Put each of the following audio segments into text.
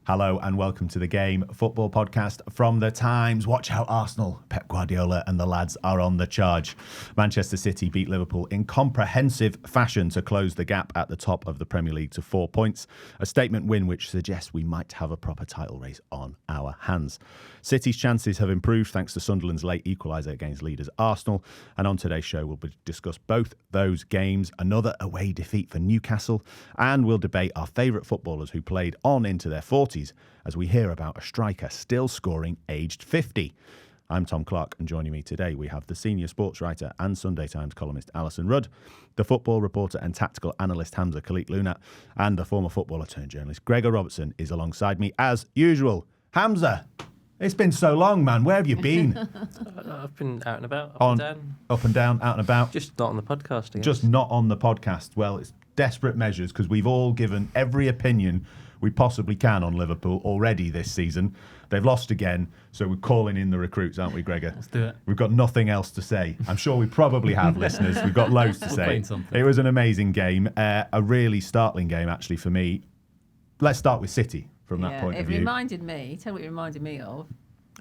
Hello and welcome to The Game Football Podcast from The Times. Watch out, Arsenal. Pep Guardiola and the lads are on the charge. Manchester City beat Liverpool in comprehensive fashion to close the gap at the top of the Premier League to 4 points. A statement win which suggests we might have a proper title race on our hands. City's chances have improved thanks to Sunderland's late equaliser against leaders Arsenal. And on today's show, we'll discuss both those games, another away defeat for Newcastle, and we'll debate our favourite footballers who played on into their 40s as we hear about a striker still scoring aged 50. I'm Tom Clark, and joining me today we have the senior sports writer and Sunday Times columnist Alison Rudd, the football reporter and tactical analyst Hamza Khalik Lunat, and the former footballer turned journalist Gregor Robertson is alongside me as usual. Hamza, it's been so long, man. Where have you been? I've been out and about, up and down, out and about. Just not on the podcast, I guess. Just not on the podcast. Well, it's desperate measures because we've all given every opinion we possibly can on Liverpool already this season. They've lost again, so we're calling in the recruits, aren't we, Gregor? Let's do it. We've got nothing else to say. I'm sure we probably have, listeners. We've got loads to say. It was an amazing game, a really startling game, actually, for me. Let's start with City from that point of view. It reminded me, tell you what it reminded me of.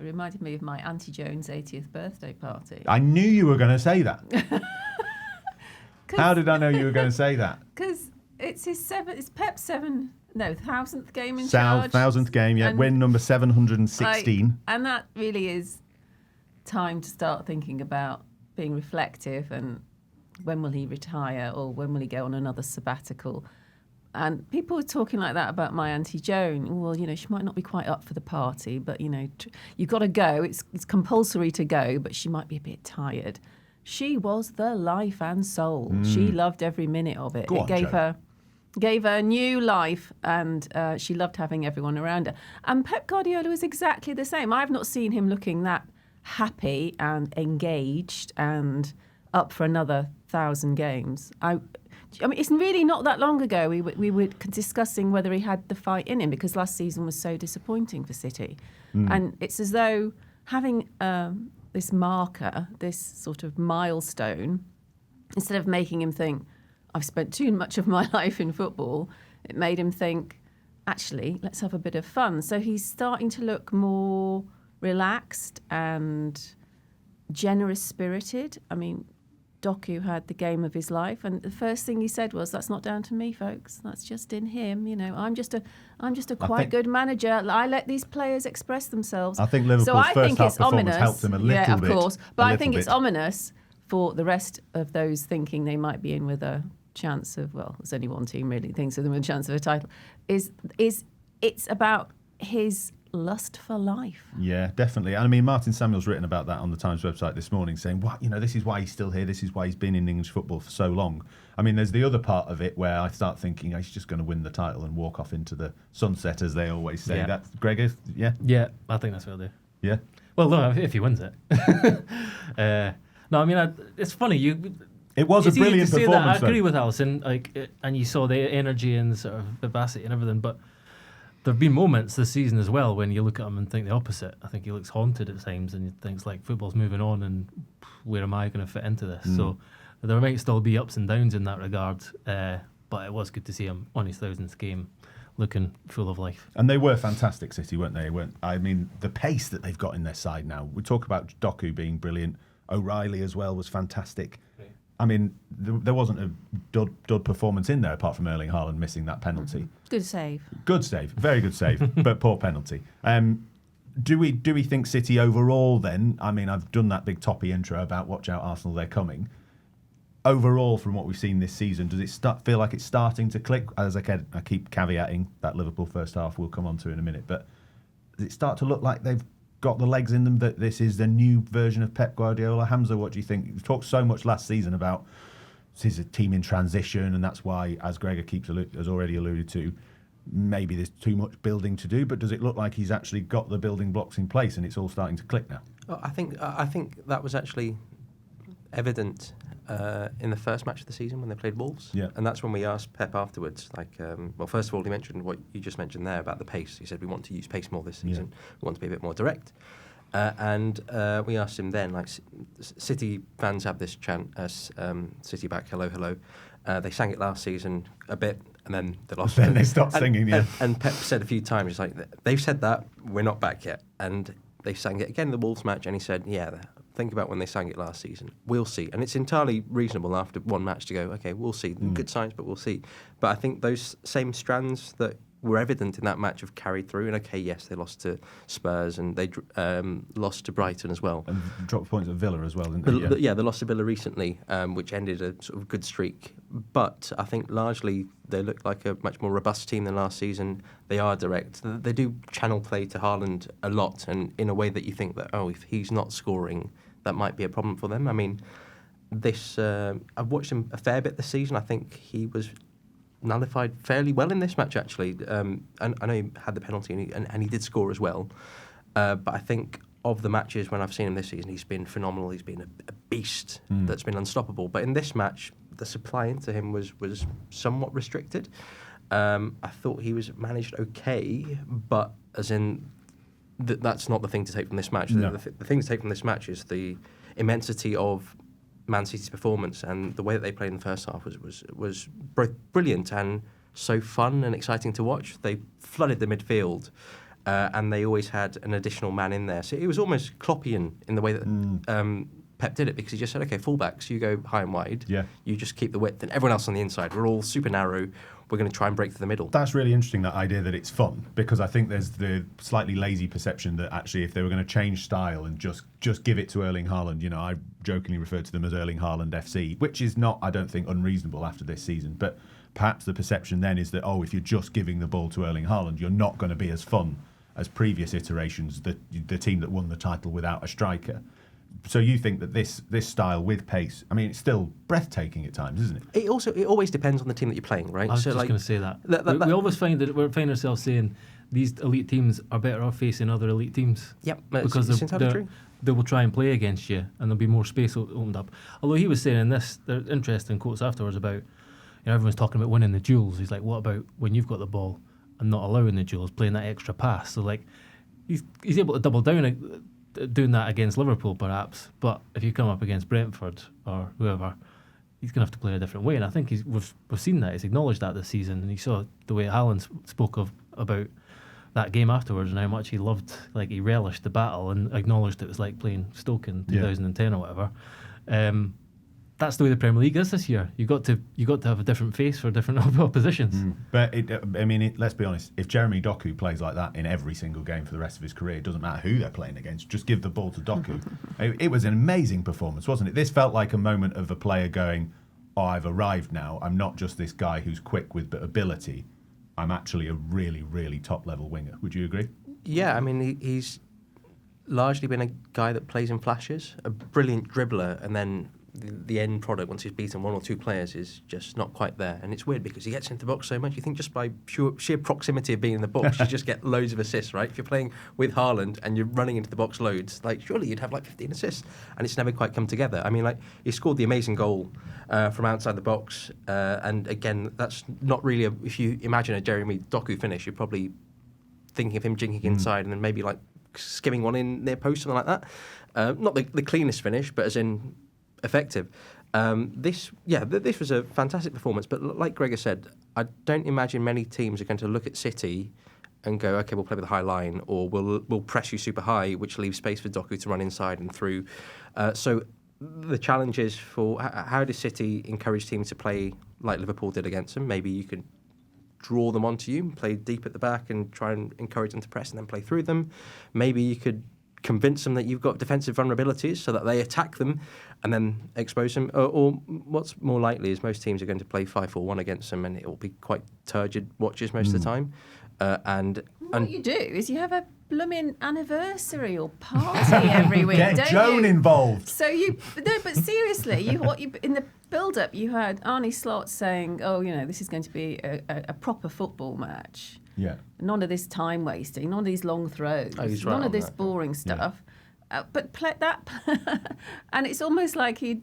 It reminded me of my Auntie Joan's 80th birthday party. I knew you were going to say that. How did I know you were going to say that? Because it's Pep's 1000th game in charge. 1000th game, yeah. Win number 716. And that really is time to start thinking about being reflective and when will he retire or when will he go on another sabbatical. And people were talking like that about my Auntie Joan. Well, she might not be quite up for the party, but, you've got to go. It's compulsory to go, but she might be a bit tired. She was the life and soul. She loved every minute of it. It gave her new life, and she loved having everyone around her. And Pep Guardiola was exactly the same. I've not seen him looking that happy and engaged and up for another 1,000 games. I mean, it's really not that long ago we were discussing whether he had the fight in him because last season was so disappointing for City. And it's as though having this marker, this sort of milestone, instead of making him think, I've spent too much of my life in football, it made him think, actually, let's have a bit of fun. So he's starting to look more relaxed and generous-spirited. I mean, Doku had the game of his life, and the first thing he said was, "That's not down to me, folks. That's just in him. I'm just a quite good manager. I let these players express themselves." I think Liverpool's first half performance helped him a little bit. Yeah, of course. But I think it's ominous for the rest of those thinking they might be in with a chance of, well, there's only one team really thinks of them with a chance of a title. It's about his lust for life. Yeah, definitely. I mean, Martin Samuel's written about that on the Times website this morning, saying, this is why he's still here. This is why he's been in English football for so long. I mean, there's the other part of it where I start thinking he's just going to win the title and walk off into the sunset, as they always say. Yeah. That's Gregor, yeah? Yeah, I think that's what he'll do. Yeah? Well, no, if he wins it. No, I mean, it's funny. It was a brilliant performance. I agree with Alison, and you saw the energy and sort of vivacity and everything, but there have been moments this season as well when you look at him and think the opposite. I think he looks haunted at times and thinks like football's moving on and where am I going to fit into this? So there might still be ups and downs in that regard, but it was good to see him on his 1000th game looking full of life. And they were fantastic, City, weren't they? I mean, the pace that they've got in their side now. We talk about Doku being brilliant. O'Reilly as well was fantastic. Okay. I mean, there wasn't a dud performance in there apart from Erling Haaland missing that penalty. Good save. Good save. Very good save, but poor penalty. Do we think City overall then, I mean, I've done that big toppy intro about watch out Arsenal, they're coming. Overall, from what we've seen this season, does it feel like it's starting to click? As I keep caveating that Liverpool first half we'll come on to in a minute, but does it start to look like they've got the legs in them, that this is the new version of Pep Guardiola? Hamza, what do you think? We've talked so much last season about this is a team in transition, and that's why, as Gregor has already alluded to, maybe there's too much building to do, but does it look like he's actually got the building blocks in place and it's all starting to click now? Well, I think that was actually evident in the first match of the season when they played Wolves. Yeah. And that's when we asked Pep afterwards, first of all, he mentioned what you just mentioned there about the pace. He said, we want to use pace more this season. Yeah. We want to be a bit more direct. And we asked him then, City fans have this chant, City back, hello, hello. They sang it last season a bit, and then they lost. Then they stopped singing, yeah. And Pep said a few times, he's like, they've said that, we're not back yet. And they sang it again in the Wolves match, and he said, yeah, think about when they sang it last season. We'll see. And it's entirely reasonable after one match to go, okay, we'll see. Good signs, but we'll see. But I think those same strands that were evident in that match have carried through. And okay, yes, they lost to Spurs and they lost to Brighton as well. And dropped points at Villa as well, didn't they? Yeah, they lost to Villa recently, which ended a sort of good streak. But I think largely they look like a much more robust team than last season. They are direct. They do channel play to Haaland a lot, and in a way that you think that, oh, if he's not scoring, that might be a problem for them. I mean, I've watched him a fair bit this season. I think he was nullified fairly well in this match, actually. And I know he had the penalty and he did score as well. But I think of the matches when I've seen him this season, he's been phenomenal. He's been a beast that's been unstoppable. But in this match, the supply into him was somewhat restricted. I thought he was managed okay, but as in that's not the thing to take from this match. No. The thing to take from this match is the immensity of Man City's performance, and the way that they played in the first half was both brilliant and so fun and exciting to watch. They flooded the midfield, and they always had an additional man in there. So it was almost Kloppian in the way that Pep did it, because he just said, okay, fullbacks, you go high and wide. Yeah. You just keep the width, and everyone else on the inside, we're all super narrow. We're going to try and break through the middle. That's really interesting, that idea that it's fun, because I think there's the slightly lazy perception that actually if they were going to change style and just give it to Erling Haaland, you know, I jokingly refer to them as Erling Haaland FC, which is not, I don't think, unreasonable after this season. But perhaps the perception then is that, oh, if you're just giving the ball to Erling Haaland, you're not going to be as fun as previous iterations, the team that won the title without a striker. So you think that this style with pace, I mean, it's still breathtaking at times, isn't it? It always depends on the team that you're playing, right? I was just going to say that. We always find ourselves saying these elite teams are better off facing other elite teams. Yep, because it's entirely true. They will try and play against you, and there'll be more space opened up. Although he was saying in this, there are interesting quotes afterwards about, you know, everyone's talking about winning the duels. He's like, what about when you've got the ball and not allowing the duels, playing that extra pass? So like, he's able to double down doing that against Liverpool, perhaps. But if you come up against Brentford or whoever, he's going to have to play a different way. And I think we've seen that. He's acknowledged that this season. And you saw the way Haaland spoke about that game afterwards and how much he loved, like he relished the battle and acknowledged it was like playing Stoke in 2010 or whatever. That's the way the Premier League is this year. You got to have a different face for different oppositions. But let's be honest. If Jeremy Doku plays like that in every single game for the rest of his career, it doesn't matter who they're playing against. Just give the ball to Doku. It was an amazing performance, wasn't it? This felt like a moment of a player going, "Oh, I've arrived now. I'm not just this guy who's quick with ability. I'm actually a really, really top level winger." Would you agree? Yeah, I mean, he's largely been a guy that plays in flashes, a brilliant dribbler, and then the end product, once he's beaten one or two players, is just not quite there. And it's weird because he gets into the box so much. You think just by sheer proximity of being in the box, you just get loads of assists, right? If you're playing with Haaland and you're running into the box loads, like surely you'd have like 15 assists. And it's never quite come together. I mean, like he scored the amazing goal from outside the box. And again, that's not really if you imagine a Jeremy Doku finish, you're probably thinking of him jinking inside and then maybe like skimming one in near post, something like that. Not the cleanest finish, but as in effective. This was a fantastic performance, but like Gregor said, I don't imagine many teams are going to look at City and go, okay, we'll play with a high line, or we'll press you super high, which leaves space for Doku to run inside and through. So the challenge is for how does City encourage teams to play like Liverpool did against them? Maybe you could draw them onto you, play deep at the back and try and encourage them to press and then play through them. Maybe you could convince them that you've got defensive vulnerabilities so that they attack them and then expose them. Or what's more likely is most teams are going to play 5-4-1 against them, and it will be quite turgid watches most of the time. And what you do is you have a blooming anniversary or party every week. Get don't Joan you? involved. So but seriously, in the build-up, you had Arne Slot saying, "Oh, you know, this is going to be a proper football match." Yeah. None of this time wasting, none of these long throws, none of this boring stuff. But that, and it's almost like he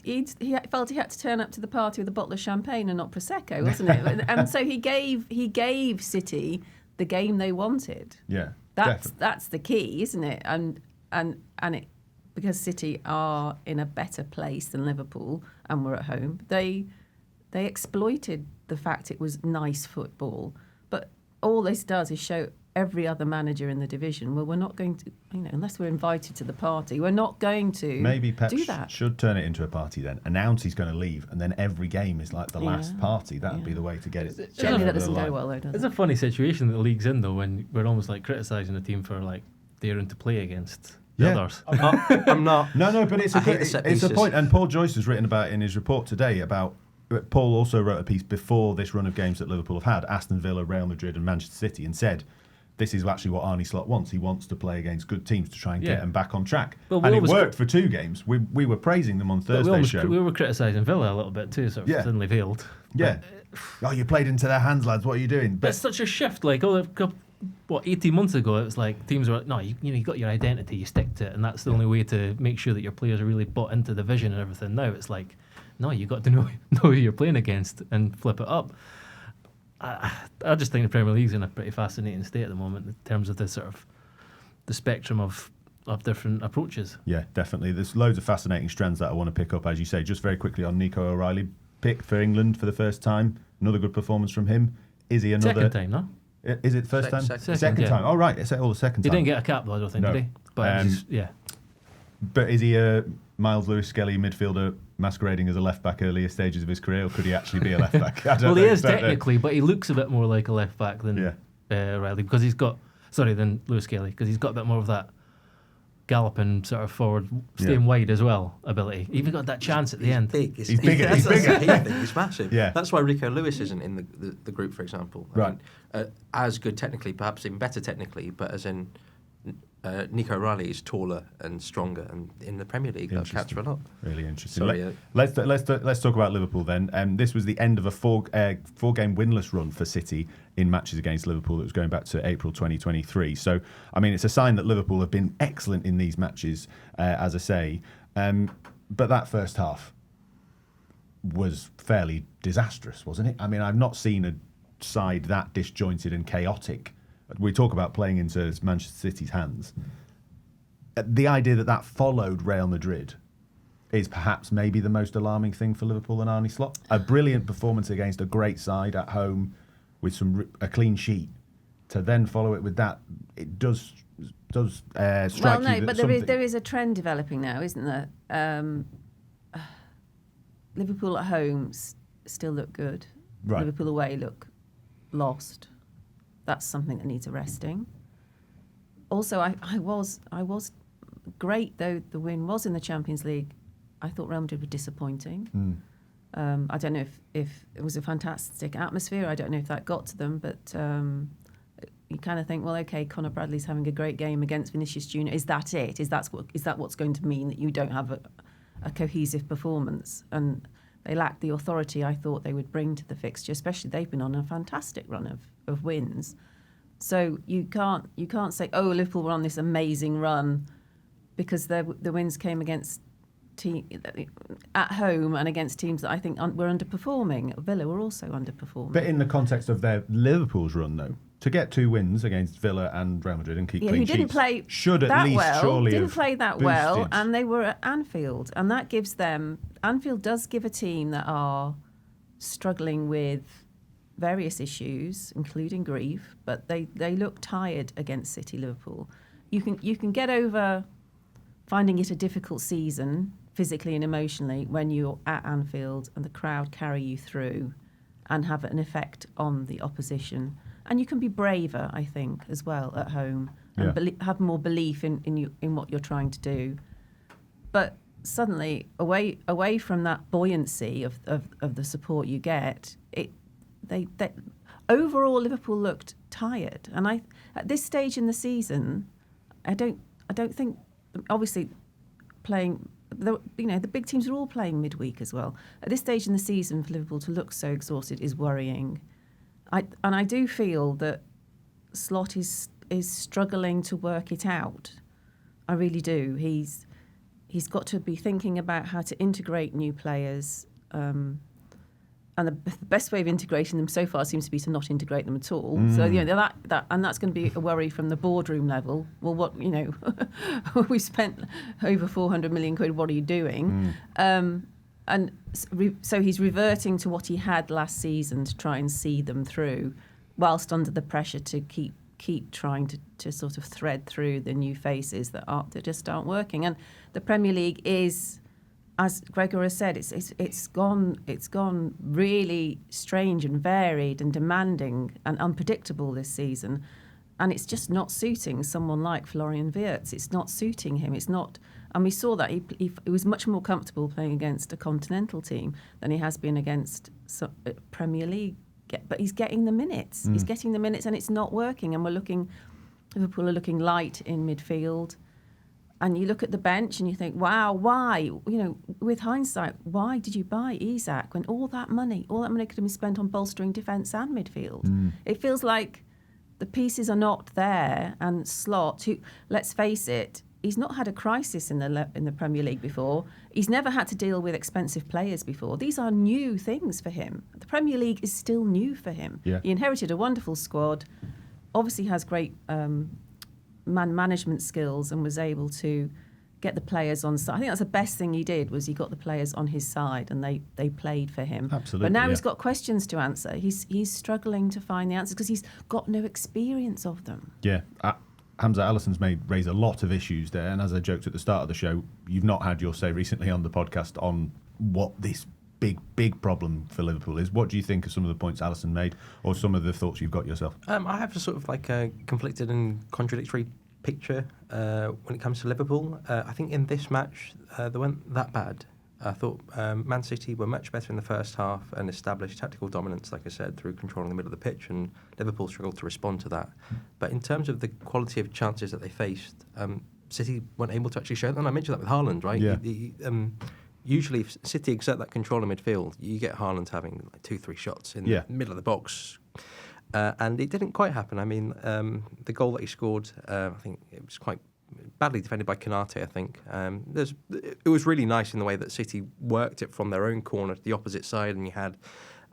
felt he had to turn up to the party with a bottle of champagne and not prosecco, wasn't it? And so he gave City the game they wanted. Yeah, that's the key, isn't it? And it, because City are in a better place than Liverpool and we're at home, they exploited the fact it was nice football. But all this does is show every other manager in the division, well, we're not going to, unless we're invited to the party, we're not going to Maybe Pep do that. should turn it into a party then. Announce he's going to leave, and then every game is like the last party. That would be the way to get it. Generally, that doesn't over the go line. well, though, does It's it? a funny situation that the league's in, though, when we're almost like criticising the team for like daring to play against the Yeah. others. I'm not. No, but it's I a hate good, the set it's a pieces. point. And Paul Joyce has written about it in his report today about. Paul also wrote a piece before this run of games that Liverpool have had, Aston Villa, Real Madrid, and Manchester City, and said this is actually what Arne Slot wants. He wants to play against good teams to try and get them back on track. Well, and it worked for 2 games. We were praising them on Thursday's show. We were criticising Villa a little bit too, sort of thinly veiled. Yeah. Oh, you played into their hands, lads. What are you doing? But it's such a shift. Like, 18 months ago, it was like teams were like, no, you got your identity, you stick to it, and that's the only way to make sure that your players are really bought into the vision and everything. Now it's like, no, you got to know who you're playing against and flip it up. I just think the Premier League's in a pretty fascinating state at the moment in terms of the sort of the spectrum of different approaches. Yeah, definitely. There's loads of fascinating strands that I want to pick up, as you say. Just very quickly on Nico O'Reilly, picked for England for the first time. Another good performance from him. Is he another... Second time, no? Is it first time? Second, yeah. time. Oh, right. It's all the second He time. didn't get a cap, though, I don't think, No. did he? But yeah. But is he a Miles Lewis-Skelly midfielder masquerading as a left-back earlier stages of his career, or could he actually be a left-back? I don't Well, know. he is Don't know. technically, but he looks a bit more like a left back than Riley because he's got than Lewis Kelly because he's got a bit more of that galloping sort of forward, staying wide as well ability. He even got that chance at the end. Big. He's bigger. He's That's bigger. the key thing. He's massive. Yeah. That's why Rico Lewis isn't in the group, for example. I Right. mean, as good technically, perhaps even better technically, but as in Nico O'Reilly is taller and stronger, and in the Premier League, that counts for a lot. Really interesting. Sorry, Let's talk about Liverpool then. This was the end of a four-game winless run for City in matches against Liverpool that was going back to April 2023. So, I mean, it's a sign that Liverpool have been excellent in these matches, as I say. But that first half was fairly disastrous, wasn't it? I mean, I've not seen a side that disjointed and chaotic. We talk about playing into Manchester City's hands. The idea that followed Real Madrid is perhaps maybe the most alarming thing for Liverpool and Arne Slot. A brilliant performance against a great side at home with a clean sheet. To then follow it with that, it does strike Well, you no, that but something... there is a trend developing now, isn't there? Liverpool at home still look good. Right. Liverpool away look lost. That's something that needs arresting. Also, I was great though the win was in the Champions League. I thought Real Madrid were disappointing. I don't know if it was a fantastic atmosphere. I don't know if that got to them, but you kind of think, well, okay, Conor Bradley's having a great game against Vinicius Junior. Is that it? Is that what's going to mean that you don't have a cohesive performance? And they lack the authority I thought they would bring to the fixture. Especially they've been on a fantastic run of wins. So you can't say, oh, Liverpool were on this amazing run because the wins came against at home and against teams that I think were underperforming. Villa were also underperforming. But in the context of their Liverpool's run, though, to get 2 wins against Villa and Real Madrid and keep clean who sheets didn't play should at that least well, surely didn't have play that boosted. well, and they were at Anfield, and that gives them. Anfield does give a team that are struggling with various issues, including grief, but they look tired against City. Liverpool, you can get over finding it a difficult season physically and emotionally when you're at Anfield and the crowd carry you through and have an effect on the opposition. And you can be braver, I think, as well at home and have more belief in what you're trying to do. But suddenly, away from that buoyancy of the support you get, they overall Liverpool looked tired. And at this stage in the season, I don't think, obviously playing. The big teams are all playing midweek as well. At this stage in the season, for Liverpool to look so exhausted is worrying. I do feel that Slot is struggling to work it out. I really do. He's got to be thinking about how to integrate new players. And the best way of integrating them so far seems to be to not integrate them at all. So that's going to be a worry from the boardroom level. Well, we spent over 400 million quid. What are you doing? so he's reverting to what he had last season to try and see them through, whilst under the pressure to keep trying to sort of thread through the new faces that just aren't working. And the Premier League is, as Gregor has said, it's gone really strange and varied and demanding and unpredictable this season, and it's just not suiting someone like Florian Wirtz. It's not suiting him. It's not, and we saw that he was much more comfortable playing against a continental team than he has been against Premier League. But he's getting the minutes. He's getting the minutes, and it's not working. And Liverpool are looking light in midfield. And you look at the bench and you think, wow, why? With hindsight, why did you buy Isak when all that money could have been spent on bolstering defence and midfield? It feels like the pieces are not there. And Slot, who, let's face it, he's not had a crisis in the Premier League before. He's never had to deal with expensive players before. These are new things for him. The Premier League is still new for him. Yeah. He inherited a wonderful squad, obviously has great man management skills, and was able to get the players on side. I think that's the best thing he did, was he got the players on his side and they played for him. Absolutely. But now he's got questions to answer. He's struggling to find the answers because he's got no experience of them. Yeah. Hamza, Alisson's raised a lot of issues there, and as I joked at the start of the show, you've not had your say recently on the podcast on what this big problem for Liverpool is. What do you think of some of the points Alisson made, or some of the thoughts you've got yourself? I have a sort of like a conflicted and contradictory picture when it comes to Liverpool. I think in this match, they weren't that bad. I thought Man City were much better in the first half and established tactical dominance, like I said, through controlling the middle of the pitch, and Liverpool struggled to respond to that. But in terms of the quality of chances that they faced, City weren't able to actually show them. And I mentioned that with Haaland, right? Yeah. Usually, if City exert that control in midfield, you get Haaland having like 2-3 shots in the middle of the box. And it didn't quite happen. I mean, the goal that he scored, I think it was quite badly defended by Konate, I think. It was really nice in the way that City worked it from their own corner to the opposite side, and you had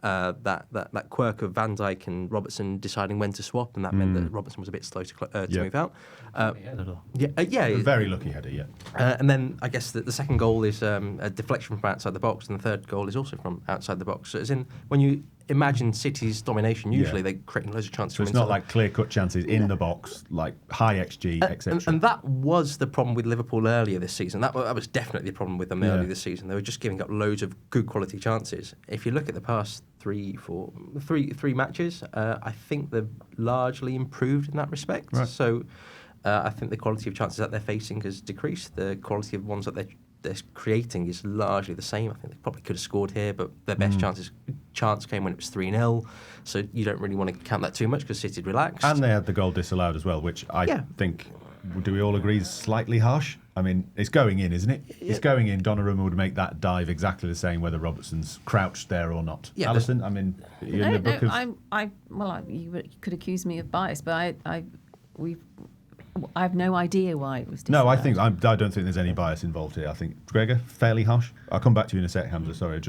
that quirk of Van Dijk and Robertson deciding when to swap, and that meant that Robertson was a bit slow to move out. Very lucky header, yeah. And then I guess the second goal is a deflection from outside the box, and the third goal is also from outside the box. So as in, when you imagine City's domination, usually they create loads of chances. So it's not like clear-cut chances in the box, like high XG, etc. And that was the problem with Liverpool earlier this season. That was definitely the problem with them earlier this season. They were just giving up loads of good quality chances. If you look at the past three matches, I think they've largely improved in that respect. Right. So I think the quality of chances that they're facing has decreased. The quality of ones that they're creating is largely the same. I think they probably could have scored here, but their best chance came when it was 3-0. So you don't really want to count that too much because City relaxed. And they had the goal disallowed as well, which I think, do we all agree, is slightly harsh? I mean, it's going in, isn't it? It's going in. Donnarumma would make that dive exactly the same whether Robertson's crouched there or not. Yeah, Alisson, I mean, in the book of... you could accuse me of bias, but I have no idea why it was disallowed. No, I don't think there's any bias involved here. I think, Gregor, fairly harsh. I'll come back to you in a sec, Hamza. Sorry,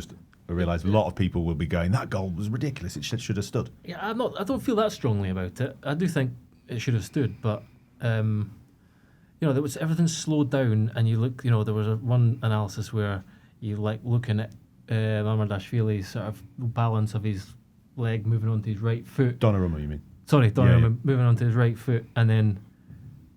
I realised a lot of people will be going, that goal was ridiculous. It should have stood. Yeah, I don't feel that strongly about it. I do think it should have stood, but there was everything slowed down, and you look. There was one analysis where you looking at Mamardashvili's sort of balance of his leg moving onto his right foot. Donnarumma, you mean? Sorry, Donnarumma moving onto his right foot, and then.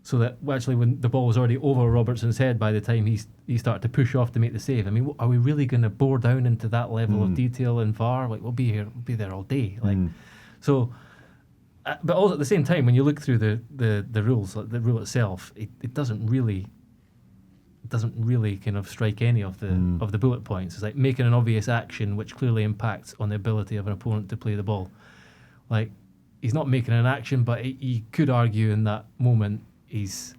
So that actually, when the ball was already over Robertson's head by the time he started to push off to make the save. I mean, are we really going to bore down into that level of detail in VAR? Like, we'll be there all day. Like, so. But also at the same time, when you look through the rules, like the rule itself, it doesn't really kind of strike any of the bullet points. It's like making an obvious action which clearly impacts on the ability of an opponent to play the ball. Like, he's not making an action, but you could argue in that moment. He's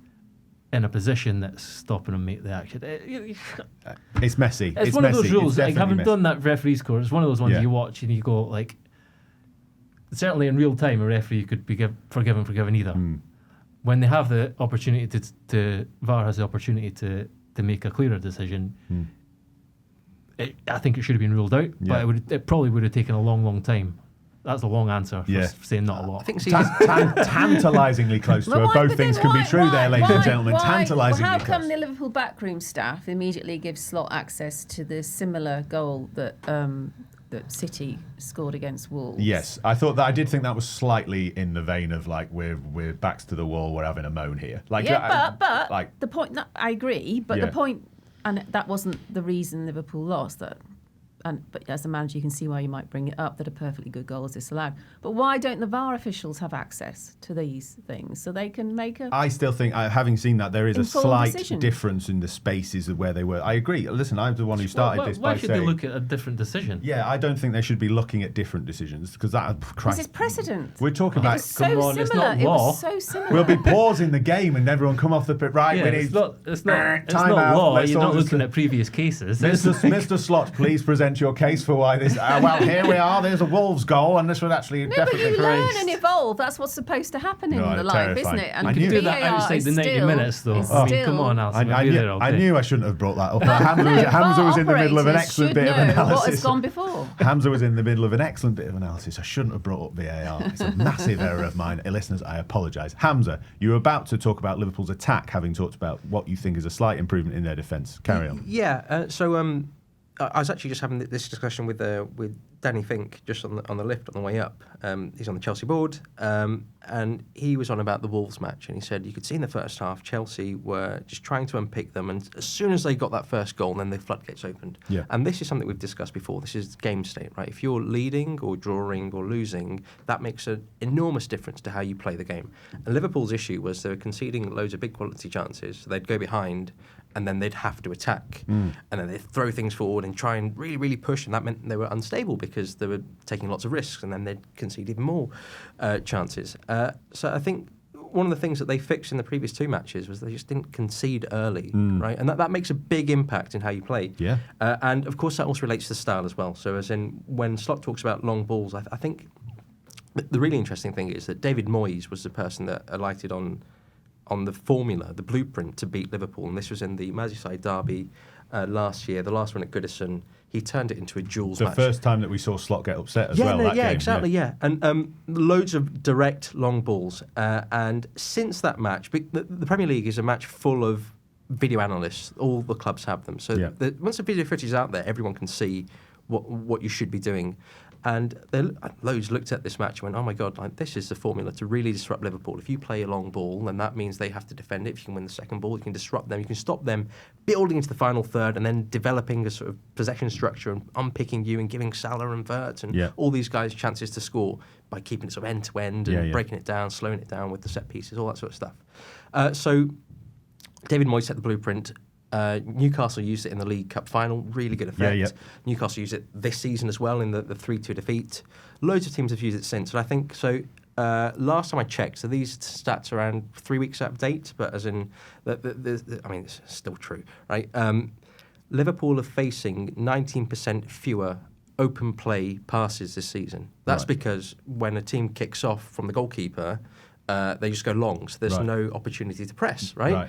in a position that's stopping him make the action. It's messy. It's one messy. Of those rules. Like, having done that referee score, it's one of those ones you watch and you go, like, certainly in real time, a referee could be forgiven either. When they have the opportunity to VAR has the opportunity to make a clearer decision, I think it should have been ruled out, but it probably would have taken a long time. That's a long answer for saying not a lot. I think Tantalisingly close to her. Both things can be true there, ladies and gentlemen. Tantalisingly how close. come the Liverpool backroom staff immediately give Slot access to the similar goal that City scored against Wolves? Yes, I did think that was slightly in the vein of like we're backs to the wall, we're having a moan here. Like, but like the point. I agree, but the point, and that wasn't the reason Liverpool lost. But as a manager, you can see why you might bring it up that a perfectly good goal is disallowed. But why don't the VAR officials have access to these things so they can make a... I still think, having seen that, there is a slight decision. difference in the spaces of where they were. I agree. Listen, I'm the one who started this by saying... Why should they look at a different decision? Yeah, I don't think they should be looking at different decisions because that... This is precedent. We're talking about... Come on, it's not law. It was so similar. We'll be pausing the game and everyone come off the pit. Right, Yeah, it's not law. You're not looking at previous cases. Mr. Slot, please present your case for why this... well, here we are. There's a Wolves goal, and this was actually definitely... But you learn and evolve. That's what's supposed to happen in the life, isn't it? And I knew that outside the 90 minutes, though. I mean, come on, Alison. I knew I shouldn't have brought that up. Hamza was in the middle of an excellent bit of analysis. What has gone before? Hamza was in the middle of an excellent bit of analysis. I shouldn't have brought up VAR. It's a massive error of mine. Listeners, I apologise. Hamza, you were about to talk about Liverpool's attack, having talked about what you think is a slight improvement in their defence. Carry on. Yeah, I was actually just having this discussion with Danny Fink just on the lift on the way up. He's on the Chelsea board, and he was on about the Wolves match, and he said you could see in the first half Chelsea were just trying to unpick them, and as soon as they got that first goal, then the floodgates opened. Yeah. And this is something we've discussed before. This is game state, right? If you're leading or drawing or losing, that makes an enormous difference to how you play the game. And Liverpool's issue was they were conceding loads of big quality chances, so they'd go behind, and then they'd have to attack. And then they'd throw things forward and try and really, really push, and that meant they were unstable because they were taking lots of risks, and then they'd concede even more chances. So I think one of the things that they fixed in the previous two matches was they just didn't concede early, right? And that makes a big impact in how you play. Yeah. And, of course, that also relates to style as well. So as in when Slot talks about long balls, I think the really interesting thing is that David Moyes was the person that alighted on the formula, the blueprint to beat Liverpool. And this was in the Merseyside derby last year, the last one at Goodison. He turned it into a duels match. The first time that we saw Slot get upset as well. Exactly. And loads of direct long balls. And since that match, the Premier League is a match full of video analysts. All the clubs have them. So once the video footage is out there, everyone can see what you should be doing. And loads looked at this match and went, oh my God, this is the formula to really disrupt Liverpool. If you play a long ball, then that means they have to defend it. If you can win the second ball, you can disrupt them. You can stop them building into the final third and then developing a sort of possession structure and unpicking you and giving Salah and Wirtz and all these guys chances to score by keeping it sort of end-to-end and breaking it down, slowing it down with the set pieces, all that sort of stuff. So David Moyes set the blueprint. Newcastle used it in the League Cup final, really good effect. Newcastle used it this season as well in the 3-2 defeat. Loads of teams have used it since, and I think so. Last time I checked, so these stats are around 3 weeks out of date, but as in, I mean, it's still true, right? Liverpool are facing 19% fewer open play passes this season. That's because when a team kicks off from the goalkeeper, they just go long, so there's no opportunity to press, right?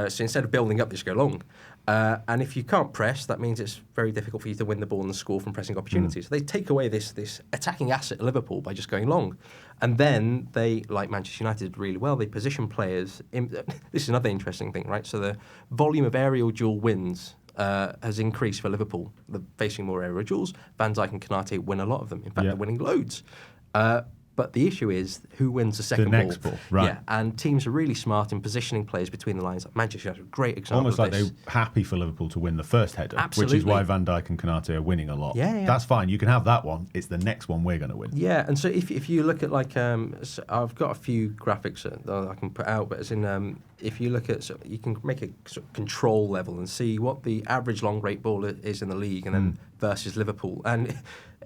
So instead of building up, they just go long. And if you can't press, that means it's very difficult for you to win the ball and score from pressing opportunities. So they take away this attacking asset of Liverpool by just going long. And then they, like Manchester United did really well, they position players. This is another interesting thing, right? So the volume of aerial duel wins has increased for Liverpool. They're facing more aerial duels. Van Dijk and Konate win a lot of them. In fact, they're winning loads. But the issue is who wins the second ball. The next ball, right. Yeah, and teams are really smart in positioning players between the lines. Like Manchester United, a great example Almost of like this. they're happy for Liverpool to win the first header, Absolutely. which is why Van Dijk and Konate are winning a lot. Yeah. That's fine. You can have that one. It's the next one we're going to win. Yeah, and so if you look at like, so I've got a few graphics that I can put out, but as in, if you look at, you can make a sort of control level and see what the average long rate ball is in the league, and then versus Liverpool. And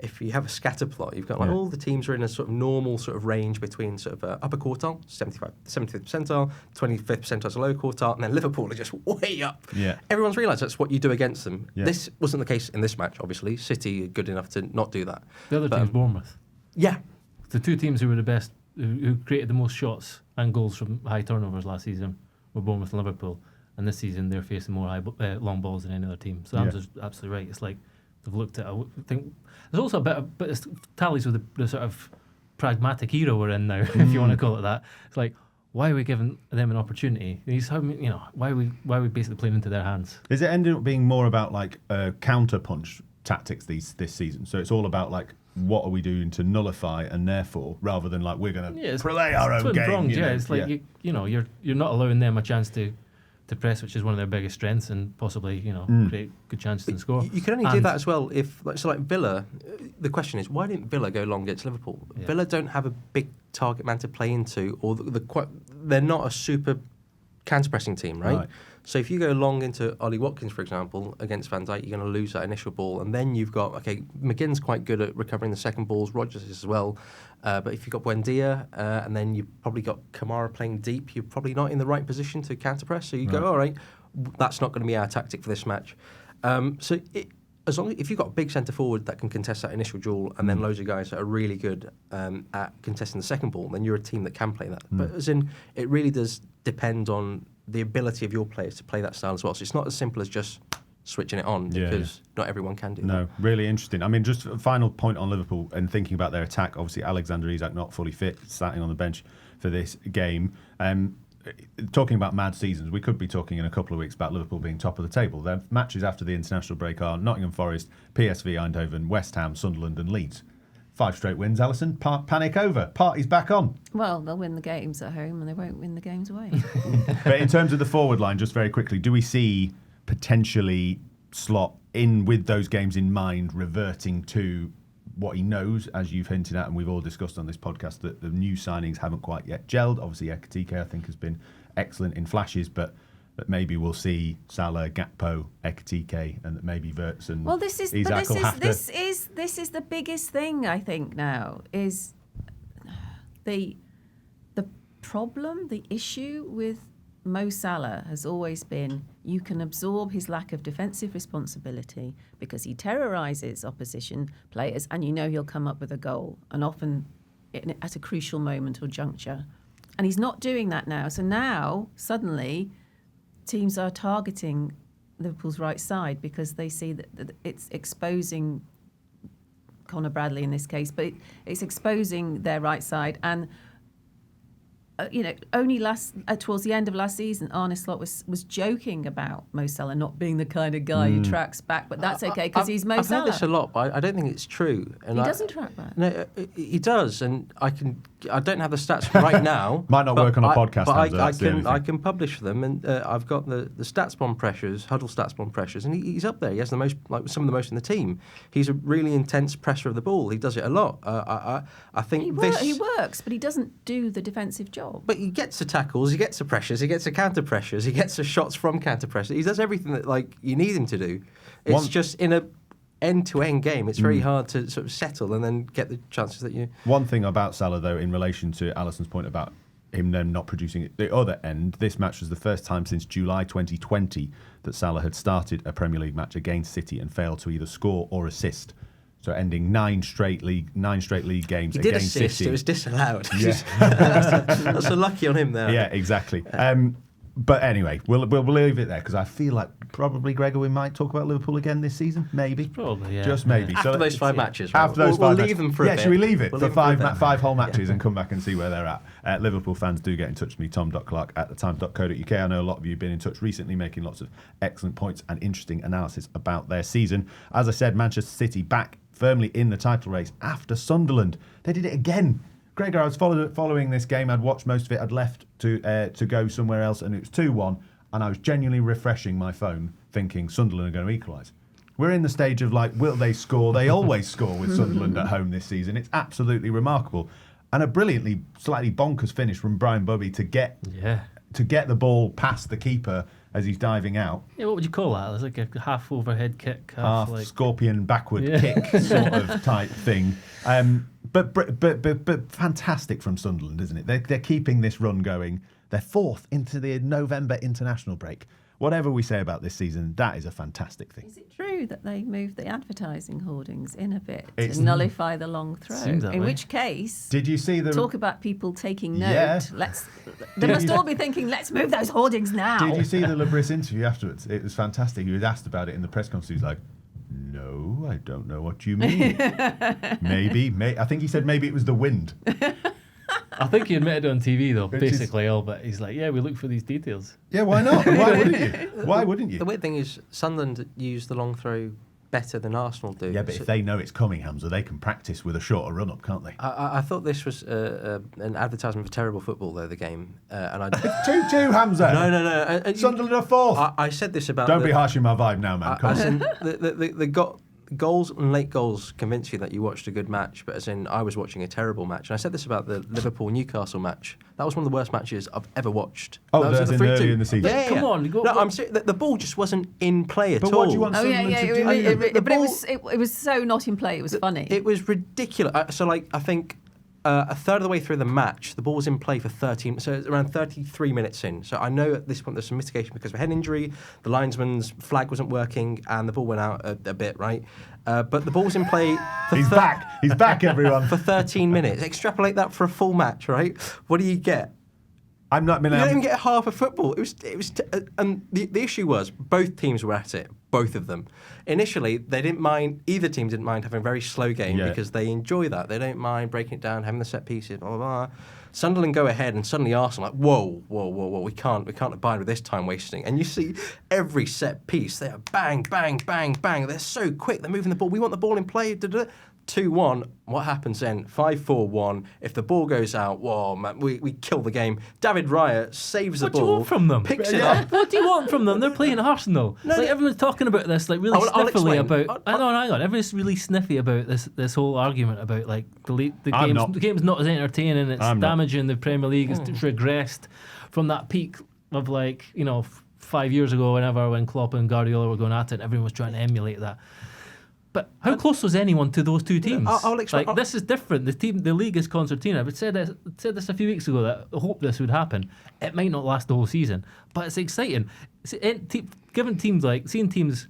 if you have a scatter plot, you've got like all the teams are in a sort of normal sort of range between sort of upper quartile, 75th percentile, 25th percentile is a low quartile, and then Liverpool are just way up. Yeah. Everyone's realised that's what you do against them. Yeah. This wasn't the case in this match, obviously. City are good enough to not do that. The other team's Bournemouth. Yeah. The two teams who were the best, who created the most shots and goals from high turnovers last season were Bournemouth and Liverpool. And this season they're facing more long balls than any other team. So Hamza's absolutely right. It's like they've looked at. I think there's also a bit of tallies with the sort of pragmatic era we're in now, if you want to call it that. It's like, why are we giving them an opportunity? Why are we basically playing into their hands? Is it ended up being more about like counter punch tactics this season? So it's all about like, what are we doing to nullify, and therefore, rather than like we're going to play our own game. Pronged, it's like you're not allowing them a chance to press, which is one of their biggest strengths, and possibly create good chances and score. You can only do that as well if like Villa. The question is, why didn't Villa go long against Liverpool? Yeah. Villa don't have a big target man to play into, or they're not a super counter pressing team, right? So if you go long into Ollie Watkins, for example, against Van Dijk, you're going to lose that initial ball, and then you've got McGinn's quite good at recovering the second balls. Rogers is as well, but if you've got Buendia, and then you've probably got Kamara playing deep, you're probably not in the right position to counter press. So you go, all right, that's not going to be our tactic for this match. As long if you've got a big centre forward that can contest that initial duel, and then loads of guys that are really good at contesting the second ball, then you're a team that can play that. But as in, it really does depend on the ability of your players to play that style as well. So it's not as simple as just switching it on, because not everyone can do that. No, really interesting. I mean, just a final point on Liverpool and thinking about their attack. Obviously, Alexander Isak not fully fit, starting on the bench for this game. Talking about mad seasons, we could be talking in a couple of weeks about Liverpool being top of the table. Their matches after the international break are Nottingham Forest, PSV Eindhoven, West Ham, Sunderland and Leeds. 5 straight wins, Alison. Panic over. Party's back on. Well, they'll win the games at home and they won't win the games away. But in terms of the forward line, just very quickly, do we see potentially Slot in with those games in mind reverting to what he knows, as you've hinted at and we've all discussed on this podcast, that the new signings haven't quite yet gelled? Obviously, Ekitike, I think, has been excellent in flashes, but maybe we'll see Salah, Gakpo, Ekitike, and maybe Wirtz and Isak will have to... This is the biggest thing, I think, now, is the problem, the issue with Mo Salah has always been you can absorb his lack of defensive responsibility because he terrorises opposition players, and you know he'll come up with a goal, and often at a crucial moment or juncture. And he's not doing that now. So now, suddenly, teams are targeting Liverpool's right side because they see that it's exposing Conor Bradley in this case, but it's exposing their right side. And only towards the end of last season, Arne Slot was joking about Mo Salah not being the kind of guy who tracks back, but that's okay because he's Mo Salah. I've heard this a lot, but I don't think it's true. And he doesn't track back. No, he does, and I don't have the stats right now. Might not work on a podcast, but I can publish them, and I've got the stats bomb pressures, huddle stats bomb pressures, and he's up there. He has the most, some of the most in the team. He's a really intense presser of the ball. He does it a lot. I think he works, but he doesn't do the defensive job. But he gets the tackles, he gets the pressures, he gets the counter pressures, he gets the shots from counter pressure. He does everything that you need him to do. It's just in a end-to-end game, it's very hard to sort of settle and then get the chances that you... One thing about Salah, though, in relation to Alison's point about him then not producing at the other end, this match was the first time since July 2020 that Salah had started a Premier League match against City and failed to either score or assist. So ending 9 straight league games against City. He did assist, it was disallowed. Yeah. That's so lucky on him there. Yeah, exactly. But anyway, we'll leave it there because I feel like probably, Gregor, we might talk about Liverpool again this season. Maybe. Probably, yeah. Just maybe. After so those 5 matches. Right? After those 5 matches. Leave them for a bit. Yeah, should we leave it for 5 whole matches Yeah. and come back and see where they're at? Liverpool fans, do get in touch with me, tom.clark@thetimes.co.uk. I know a lot of you have been in touch recently, making lots of excellent points and interesting analysis about their season. As I said, Manchester City back firmly in the title race after Sunderland. They did it again. Gregor, I was following this game. I'd watched most of it. I'd left to go somewhere else, and it was 2-1. And I was genuinely refreshing my phone, thinking Sunderland are going to equalise. We're in the stage of will they score? They always score with Sunderland at home this season. It's absolutely remarkable, and a brilliantly, slightly bonkers finish from Brian Bubby to get the ball past the keeper as he's diving out. Yeah, what would you call that? It's like a half overhead kick, half scorpion backward kick sort of type thing. But fantastic from Sunderland, isn't it? They're keeping this run going. They're 4th into the November international break. Whatever we say about this season, that is a fantastic thing. Is it true that they moved the advertising hoardings in a bit to nullify the long throw? In which case, did you see talk about people taking note? Yeah. They must all be thinking, let's move those hoardings now. Did you see the Lebris interview afterwards? It was fantastic. He was asked about it in the press conference. He was like, no, Oh, I don't know what you mean. Maybe. I think he said maybe it was the wind. I think he admitted on TV though, basically all, but he's like, yeah, we look for these details. Yeah, why not? Why wouldn't you? Why wouldn't you? The weird thing is, Sunderland use the long throw better than Arsenal do. Yeah, but if they know it's coming, Hamza, they can practice with a shorter run-up, can't they? I thought this was an advertisement for terrible football, though, the game. And I 2-2, Hamza. No. Sunderland are fourth. I said this about... Don't be harshing my vibe now, man. Come on. The goals and late goals convince you that you watched a good match, but as in, I was watching a terrible match. And I said this about the Liverpool-Newcastle match. That was one of the worst matches I've ever watched. Oh, that was early in the season. Yeah, Come on. I'm serious. The ball just wasn't in play at all. But what do you want Sunderland to do? But it was so not in play. It was funny. It was ridiculous. So, I think a third of the way through the match, the ball was in play for 13, so it's around 33 minutes in. So I know at this point there's some mitigation because of a head injury, the linesman's flag wasn't working, and the ball went out a bit, right? But the ball was in play for... He's back. He's back, everyone. For 13 minutes. Extrapolate that for a full match, right? What do you get? You don't even get half of football. And the issue was both teams were at it, both of them. Initially, either team didn't mind having a very slow game because they enjoy that. They don't mind breaking it down, having the set pieces, blah, blah, blah. Sunderland go ahead, and suddenly Arsenal like, whoa, we can't abide with this time wasting. And you see every set piece, they are bang, bang, bang, bang. They're so quick, they're moving the ball. We want the ball in play. 2-1, what happens then? 5-4-1. If the ball goes out, whoa, man, we kill the game. David Raya saves the ball. What do you want from them? Picks it up. What do you want from them? They're playing Arsenal. Everyone's talking about this, really sniffily about... Hang on. Everyone's really sniffy about this whole argument about, the game's not as entertaining, it's damaging the Premier League, it's regressed from that peak of, 5 years ago, when Klopp and Guardiola were going at it, and everyone was trying to emulate that. But how close was anyone to those two teams? I'll explain. This is different. The league is concertina. I said this a few weeks ago that I hope this would happen. It might not last the whole season, but it's exciting. Seeing teams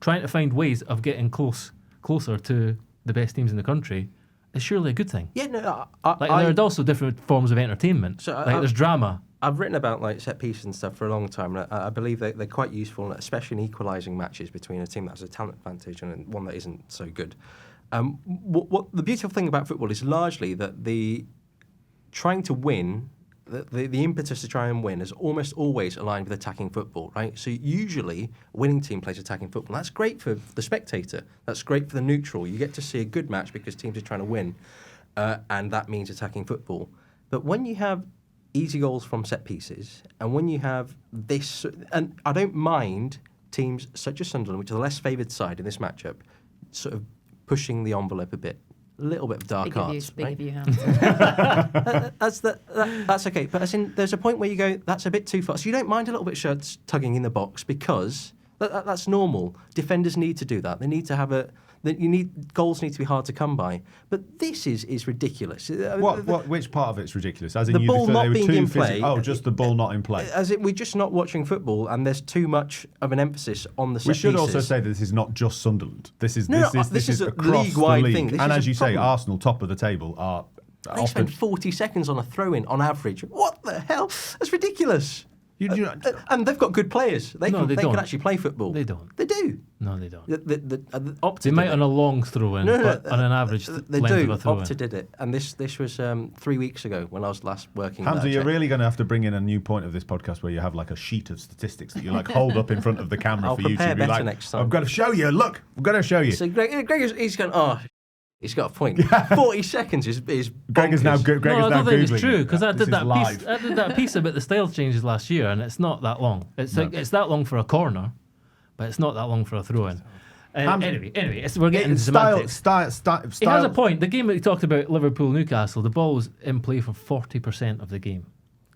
trying to find ways of getting closer to the best teams in the country is surely a good thing. Yeah, no, there are also different forms of entertainment. So there's drama. I've written about set pieces and stuff for a long time, and I believe they're quite useful, especially in equalising matches between a team that has a talent advantage and one that isn't so good. What the beautiful thing about football is largely that the trying to win, the impetus to try and win is almost always aligned with attacking football, right? So usually a winning team plays attacking football. That's great for the spectator. That's great for the neutral. You get to see a good match because teams are trying to win, and that means attacking football. But when you have easy goals from set pieces, and when you have this, and I don't mind teams such as Sunderland, which are the less favoured side in this matchup, sort of pushing the envelope a little bit of dark arts. Big of you, Hamza. That's okay, but there's a point where you go, that's a bit too far. So you don't mind a little bit shirts tugging in the box because that's normal. Defenders need to do that. They need to have goals need to be hard to come by. But this is ridiculous. Which part of it's ridiculous? As in the ball not being in play. Just the ball not in play. As in, we're just not watching football, and there's too much of an emphasis on the set pieces. We should also say that this is not just Sunderland. This is a across league-wide the league. thing. And as you say, Arsenal, top of the table, are they spend 40 seconds on a throw-in on average. What the hell? That's ridiculous. And they've got good players. They can actually play football. They don't. They do. No, they don't. Opta might on a long throw-in, but on an average they length do. of a throw-in. Opta did it, and this was 3 weeks ago when I was last working. Hamza, you're really going to have to bring in a new point of this podcast where you have a sheet of statistics that you hold up in front of the camera for YouTube. I'll prepare next time. I've got to show you. Look, I've got to show you. So Greg he's going. Oh, he's got a point. 40 seconds is Greg is now Googling. I don't think it's true because I did that piece about the style changes last year, and it's not that long. It's that long for a corner, but it's not that long for a throw-in. Anyway, we're getting into semantics. He has a point. The game that he talked about, Liverpool-Newcastle, the ball was in play for 40% of the game.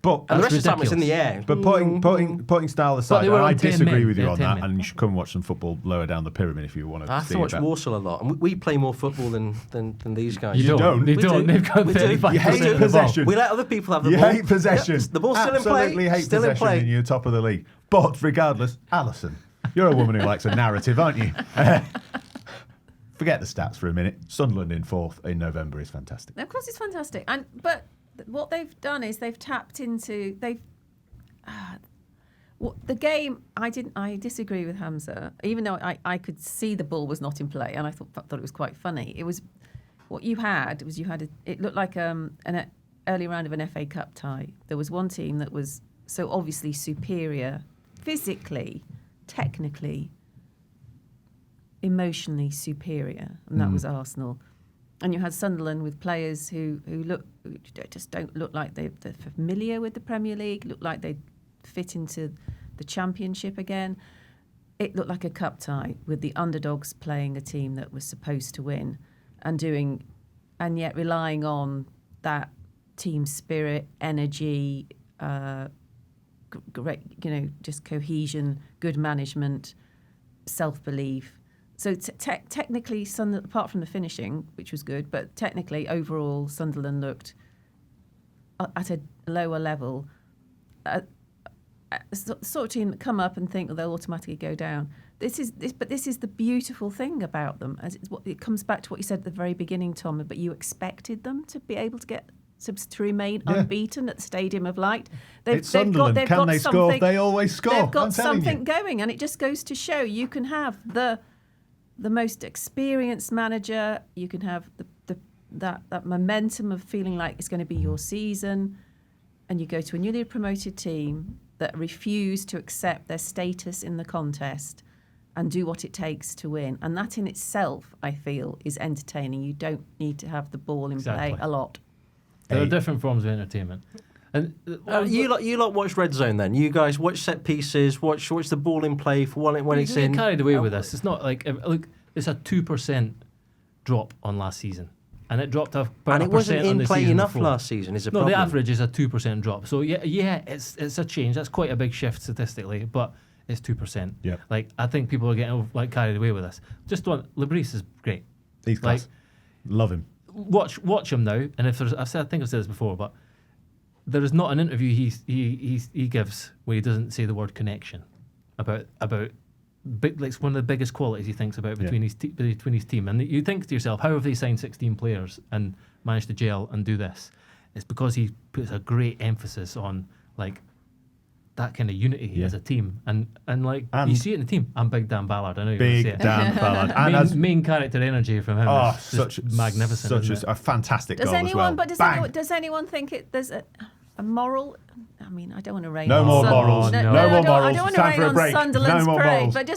But and the rest of the time it's in the air. But putting style aside, I disagree with you on that, and you should come and watch some football lower down the pyramid if you want to. I have to watch Warsaw a lot, and we play more football than these guys. You don't. They don't. They've got 35%. You hate possession. We let other people have the ball. You hate possession. The ball's still in play. Absolutely hate possession, and you're top of the league. But regardless, Alison, you're a woman who likes a narrative, aren't you? Forget the stats for a minute. Sunderland in 4th in November is fantastic. Of course, it's fantastic, but what they've done is they've tapped into Well, the game, I disagree with Hamza, even though I could see the ball was not in play, and I thought it was quite funny. It was what you had it looked like an early round of an FA Cup tie. There was one team that was so obviously superior, physically, technically, emotionally superior, and that was Arsenal. And you had Sunderland with players who just don't look like they're familiar with the Premier League, look like they fit into the Championship again. It looked like a cup tie with the underdogs playing a team that was supposed to win and yet relying on that team spirit, energy, great, just cohesion, good management, self-belief. So technically, apart from the finishing, which was good, but technically overall Sunderland looked at a lower level. Sort of team that come up and think they'll automatically go down. This is the beautiful thing about them. It comes back to what you said at the very beginning, Tom. But you expected them to be able to remain unbeaten at the Stadium of Light. It's Sunderland. Can they score? They always score. They've got something going, and it just goes to show you can have the most experienced manager. You can have that momentum of feeling like it's going to be your season, and you go to a newly promoted team that refuse to accept their status in the contest and do what it takes to win. And that in itself, I feel, is entertaining. You don't need to have the ball in play a lot. There are different forms of entertainment. And you lot watch Red Zone then? You guys watch set pieces, watch the ball in play for when it's in. You get carried away with this. It's not like, look, it's a 2% drop on last season. And it dropped about and it wasn't in play enough before. last season. Is a no, problem. the average is a 2% drop. So yeah, it's a change. That's quite a big shift statistically, but it's 2%. Yeah. Like I think people are getting carried away with this. Just one, Lebris is great. He's class. Love him. Watch him now. And if there's, I think I've said this before, but there is not an interview he gives where he doesn't say the word connection about. It's one of the biggest qualities he thinks about between his team. And you think to yourself, how have they signed 16 players and managed to gel and do this? It's because he puts a great emphasis on that kind of unity as a team. And you see it in the team. I'm big Dan Ballard. I know you're going to say it. Dan Ballard. And main character energy from him is such magnificent. Such a fantastic goal anyone, as well. But does anyone think there's a moral? I mean, I don't want to rain no on more morals. No, no more morals. I don't want to Time rain for a on break. Sunderland's No more parade. morals. But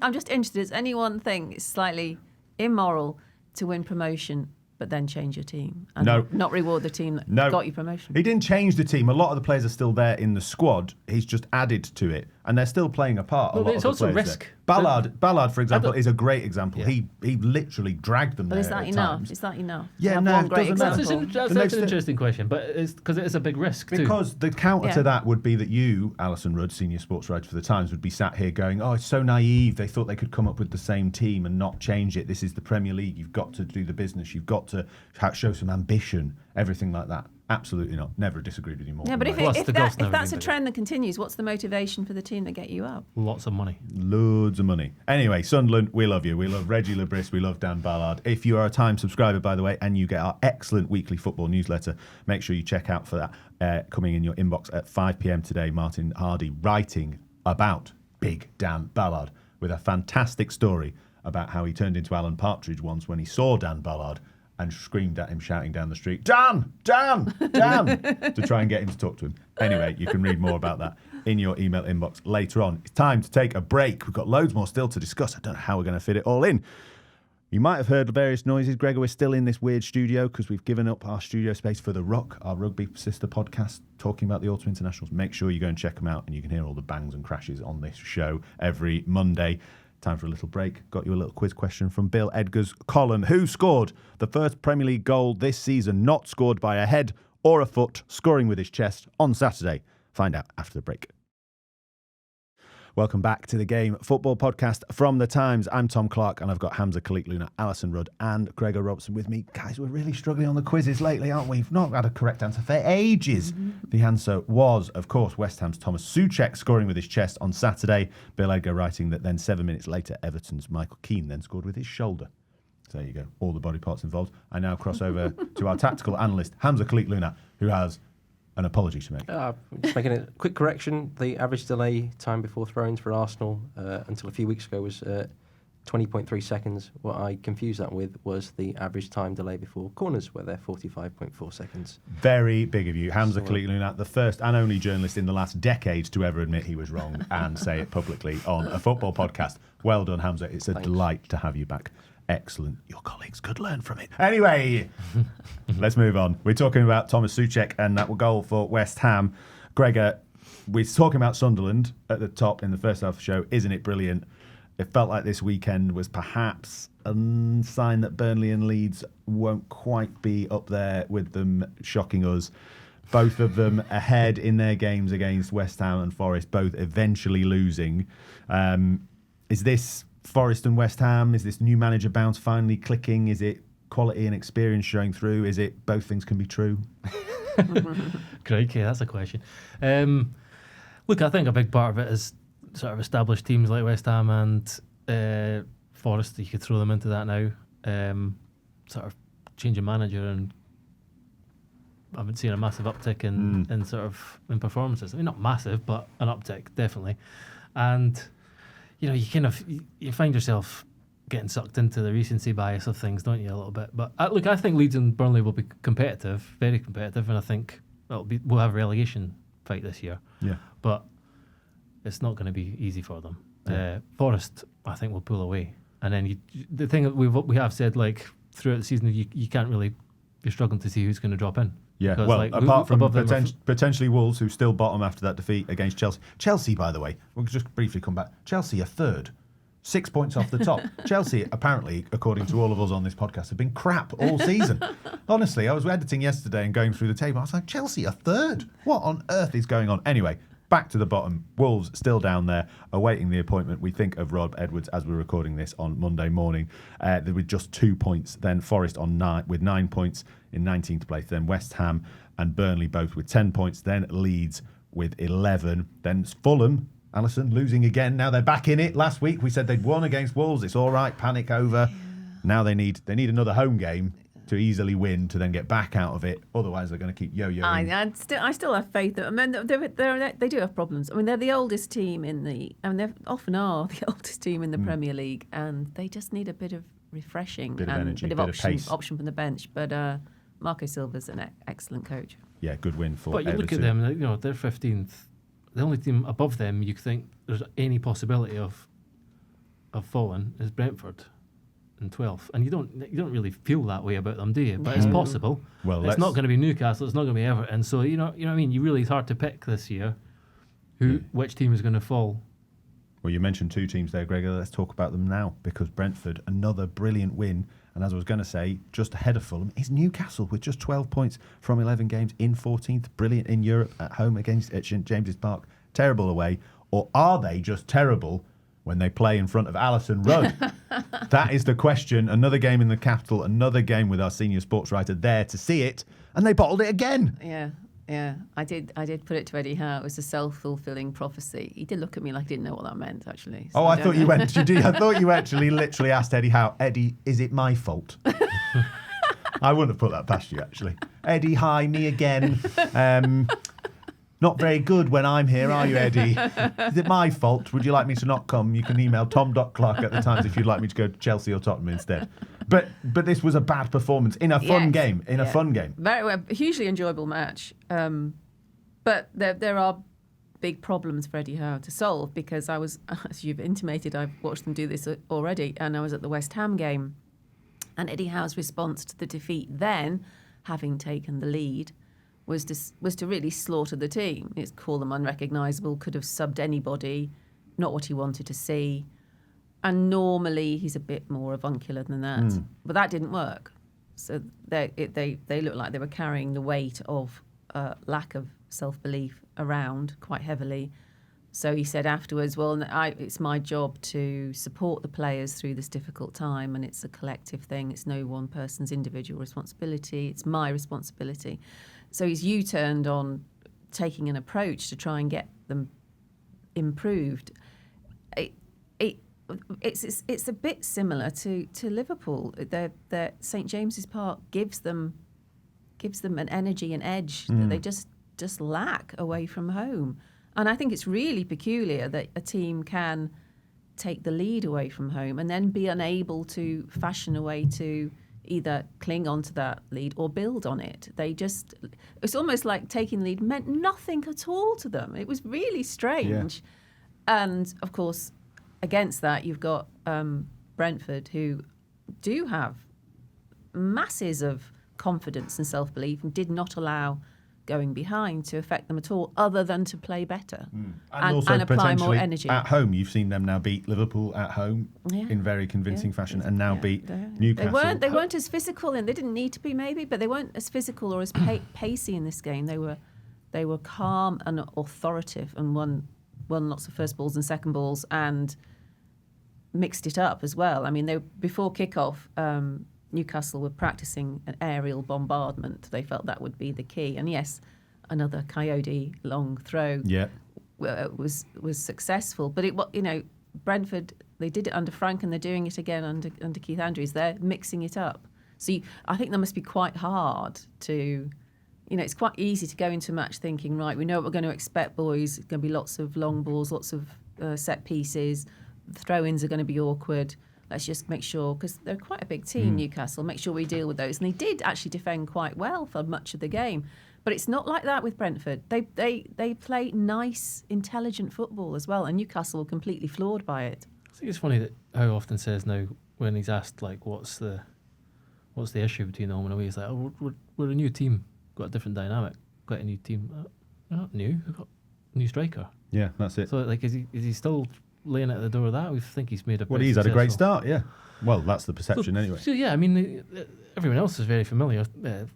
I'm just interested. Does anyone think it's slightly immoral to win promotion but then change your team and not reward the team that got you promotion? He didn't change the team. A lot of the players are still there in the squad. He's just added to it, and they're still playing a part. Well, it's also risk. Ballard, for example, is a great example. Yeah. He literally dragged them there. But is that enough? Times. Is that enough? Yeah, no, it doesn't matter. That's an interesting question, but it's because it is a big risk too. Because the counter to that would be that you, Alison Rudd, senior sports writer for the Times, would be sat here going, "Oh, it's so naive. They thought they could come up with the same team and not change it. This is the Premier League. You've got to do the business. You've got to show some ambition." Everything like that. Absolutely not. Never disagreed with you more. Yeah, but if that's a trend that continues, what's the motivation for the team to get you up? Lots of money. Loads of money. Anyway, Sunderland, we love you. We love Reggie Lebris. We love Dan Ballard. If you are a Times subscriber, by the way, and you get our excellent weekly football newsletter, make sure you check out for that coming in your inbox at 5 p.m. today. Martin Hardy writing about Big Dan Ballard with a fantastic story about how he turned into Alan Partridge once when he saw Dan Ballard and screamed at him, shouting down the street, Dan, to try and get him to talk to him. Anyway, you can read more about that in your email inbox later on. It's time to take a break. We've got loads more still to discuss. I don't know how we're going to fit it all in. You might have heard various noises. Gregor, we're still in this weird studio because we've given up our studio space for The Ruck, our rugby sister podcast, talking about the Autumn Internationals. Make sure you go and check them out, and you can hear all the bangs and crashes on this show every Monday. Time for a little break. Got you a little quiz question from Bill Edgar's column. Who scored the first Premier League goal this season not scored by a head or a foot, scoring with his chest on Saturday? Find out after the break. Welcome back to the Game Football Podcast from The Times. I'm Tom Clark, and I've got Hamza Khalik-Luna, Alison Rudd and Gregor Robertson with me. Guys, we're really struggling on the quizzes lately, aren't we? We've not had a correct answer for ages. The answer was, of course, West Ham's Thomas Souček scoring with his chest on Saturday. Bill Edgar writing that then 7 minutes later, Everton's Michael Keane then scored with his shoulder. So there you go, all the body parts involved. I now cross over to our tactical analyst, Hamza Khalik-Luna, who has an apology to make. Just making a quick correction. The average delay time before throw-ins for Arsenal until a few weeks ago was 20.3 seconds. What I confused that with was the average time delay before corners, where they're 45.4 seconds. Very big of you. Hamza Khalil, the first and only journalist in the last decade to ever admit he was wrong and say it publicly on a football podcast. Well done, Hamza. It's a delight to have you back. Excellent. Your colleagues could learn from it. Anyway, let's move on. We're talking about Thomas Souček and that goal for West Ham. Gregor, we're talking about Sunderland at the top in the first half of the show. Isn't it brilliant? It felt like this weekend was perhaps a sign that Burnley and Leeds won't quite be up there with them shocking us. Both of them ahead in their games against West Ham and Forest, both eventually losing. Is this Forest and West Ham? Is this new manager bounce finally clicking? Is it quality and experience showing through? Is it both things can be true? Crikey, that's a question. Look, I think a big part of it is sort of established teams like West Ham and Forest. You could throw them into that now. Sort of change of manager, and I haven't seen a massive uptick in sort of in performances. I mean, not massive, but an uptick definitely. And you find yourself getting sucked into the recency bias of things, don't you, a little bit? But look, I think Leeds and Burnley will be competitive, very competitive, and I think we'll have a relegation fight this year. Yeah, but it's not going to be easy for them. Yeah. Forest, I think, will pull away. And then the thing that we have said, like, throughout the season, you can't really, you're struggling to see who's going to drop in. Yeah, because, well, like, apart from potentially Wolves, who still bottom after that defeat against Chelsea. Chelsea, by the way, we'll just briefly come back. Chelsea are third, 6 points off the top. Chelsea, apparently, according to all of us on this podcast, have been crap all season. Honestly, I was editing yesterday and going through the table. I was like, Chelsea are third? What on earth is going on? Anyway, back to the bottom. Wolves still down there, awaiting the appointment, we think, of Rob Edwards as we're recording this on Monday morning. With just 2 points. Then Forest with 9 points in 19th place. Then West Ham and Burnley both with 10 points. Then Leeds with 11. Then Fulham, Alisson, losing again. Now they're back in it. Last week we said they'd won against Wolves. It's all right. Panic over. Now they need another home game to easily win to then get back out of it. Otherwise, they're going to keep yo-yoing. I still have faith that. I mean, they do have problems. I mean, they're the oldest team they often are the oldest team in the Premier League, and they just need a bit of refreshing bit and of energy, bit of option from the bench. But Marco Silva's an excellent coach. Yeah, good win for But you Everton. look at them, they're 15th. The only team above them you think there's any possibility of falling is Brentford in 12th, and you don't really feel that way about them, do you? But it's possible. Well, it's not going to be Newcastle. It's not going to be Everton. So you know what I mean. It's hard to pick this year which team is going to fall. Well, you mentioned two teams there, Gregor. Let's talk about them now, because Brentford, another brilliant win. And as I was going to say, just ahead of Fulham is Newcastle with just 12 points from 11 games in 14th. Brilliant in Europe at home at St James's Park. Terrible away. Or are they just terrible when they play in front of Alison Rudd? That is the question. Another game in the capital, another game with our senior sports writer there to see it. And they bottled it again. Yeah, I did put it to Eddie Howe. It was a self-fulfilling prophecy. He did look at me like he didn't know what that meant, actually. So I thought you went. I thought you actually literally asked Eddie Howe, Eddie, is it my fault? I wouldn't have put that past you, actually. Eddie, hi, me again. Not very good when I'm here, are you, Eddie? Is it my fault? Would you like me to not come? You can email tom.clark@the-times if you'd like me to go to Chelsea or Tottenham instead. But this was a bad performance in a fun game. A fun game. Very hugely enjoyable match. But there are big problems for Eddie Howe to solve, because I was, as you've intimated, I've watched them do this already, and I was at the West Ham game, and Eddie Howe's response to the defeat then, having taken the lead, was to really slaughter the team. It's call them unrecognisable, could have subbed anybody, not what he wanted to see. And normally he's a bit more avuncular than that. But that didn't work. So they looked like they were carrying the weight of lack of self-belief around quite heavily. So he said afterwards, well, it's my job to support the players through this difficult time, and it's a collective thing. It's no one person's individual responsibility. It's my responsibility. So he's U-turned on taking an approach to try and get them improved. It's a bit similar to Liverpool. St James's Park gives them an energy and edge that they just just lack away from home. And I think it's really peculiar that a team can take the lead away from home and then be unable to fashion a way to either cling onto that lead or build on it. It's almost like taking the lead meant nothing at all to them. It was really strange. Yeah. And of course, against that, you've got Brentford, who do have masses of confidence and self-belief and did not allow going behind to affect them at all, other than to play better and apply more energy. At home, you've seen them now beat Liverpool at home in very convincing fashion, and now beat Newcastle. They weren't as physical, and they didn't need to be maybe, but they weren't as physical or as pacey in this game. They were calm and authoritative, and won lots of first balls and second balls, and mixed it up as well. I mean, before kickoff, Newcastle were practicing an aerial bombardment. They felt that would be the key. And yes, another Coyote long throw was successful. But Brentford, they did it under Frank, and they're doing it again under Keith Andrews. They're mixing it up. So I think that must be quite hard to, it's quite easy to go into a match thinking, right, we know what we're going to expect, boys. It's going to be lots of long balls, lots of set pieces. The throw-ins are going to be awkward. Let's just make sure, because they're quite a big team, Newcastle, make sure we deal with those. And they did actually defend quite well for much of the game. But it's not like that with Brentford. They play nice, intelligent football as well, and Newcastle were completely floored by it. I think it's funny that how often says now when he's asked, like, what's the issue between home and away, he's like, oh, we're a new team, got a different dynamic, got a new team. We're not new, we've got a new striker. Yeah, that's it. So, like, is he still laying at the door of that? We think he's made a he's had a great start, yeah. Well, that's the perception anyway. So, yeah, I mean, everyone else is very familiar.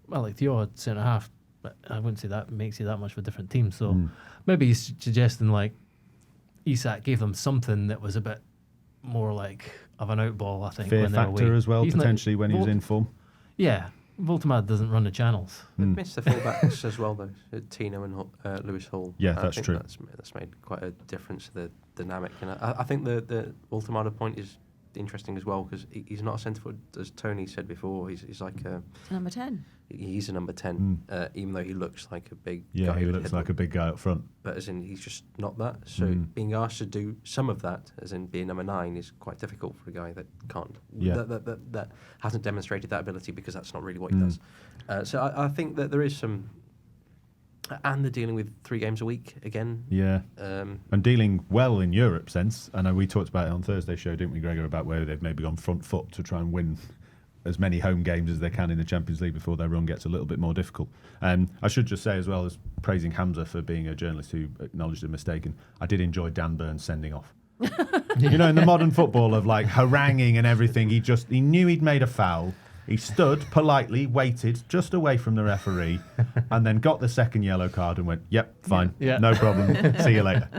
Like Theo had centre-half, but I wouldn't say that makes you that much of a different team. So maybe he's suggesting, like, Isak gave them something that was a bit more like of an outball, I think. Fear when they're factor away. as well, potentially, when he was in form. Yeah, Voltemade doesn't run the channels. They've missed the fullbacks as well, though. Tino and Lewis Hall. Yeah, that's true. That's made quite a difference to the dynamic. And I think the Voltemade point is interesting as well, because he's not a centre forward, as Tony said before. He's like number 10. He's a number 10, even though he looks like a big guy. Yeah, he looks like a big guy up front. But as in, he's just not that. So being asked to do some of that, as in being number 9, is quite difficult for a guy that can't. Yeah. That hasn't demonstrated that ability, because that's not really what he does. So I think that there is some. And they're dealing with 3 games a week again. Yeah. And dealing well in Europe sense. I know we talked about it on Thursday's show, didn't we, Gregor, about where they've maybe gone front foot to try and win as many home games as they can in the Champions League before their run gets a little bit more difficult. I should just say as well, as praising Hamza for being a journalist who acknowledged a mistake, and I did enjoy Dan Burns sending off. You know, in the modern football of like haranguing and everything, he knew he'd made a foul. He stood politely, waited just away from the referee, and then got the second yellow card and went, yep, fine, no problem, see you later.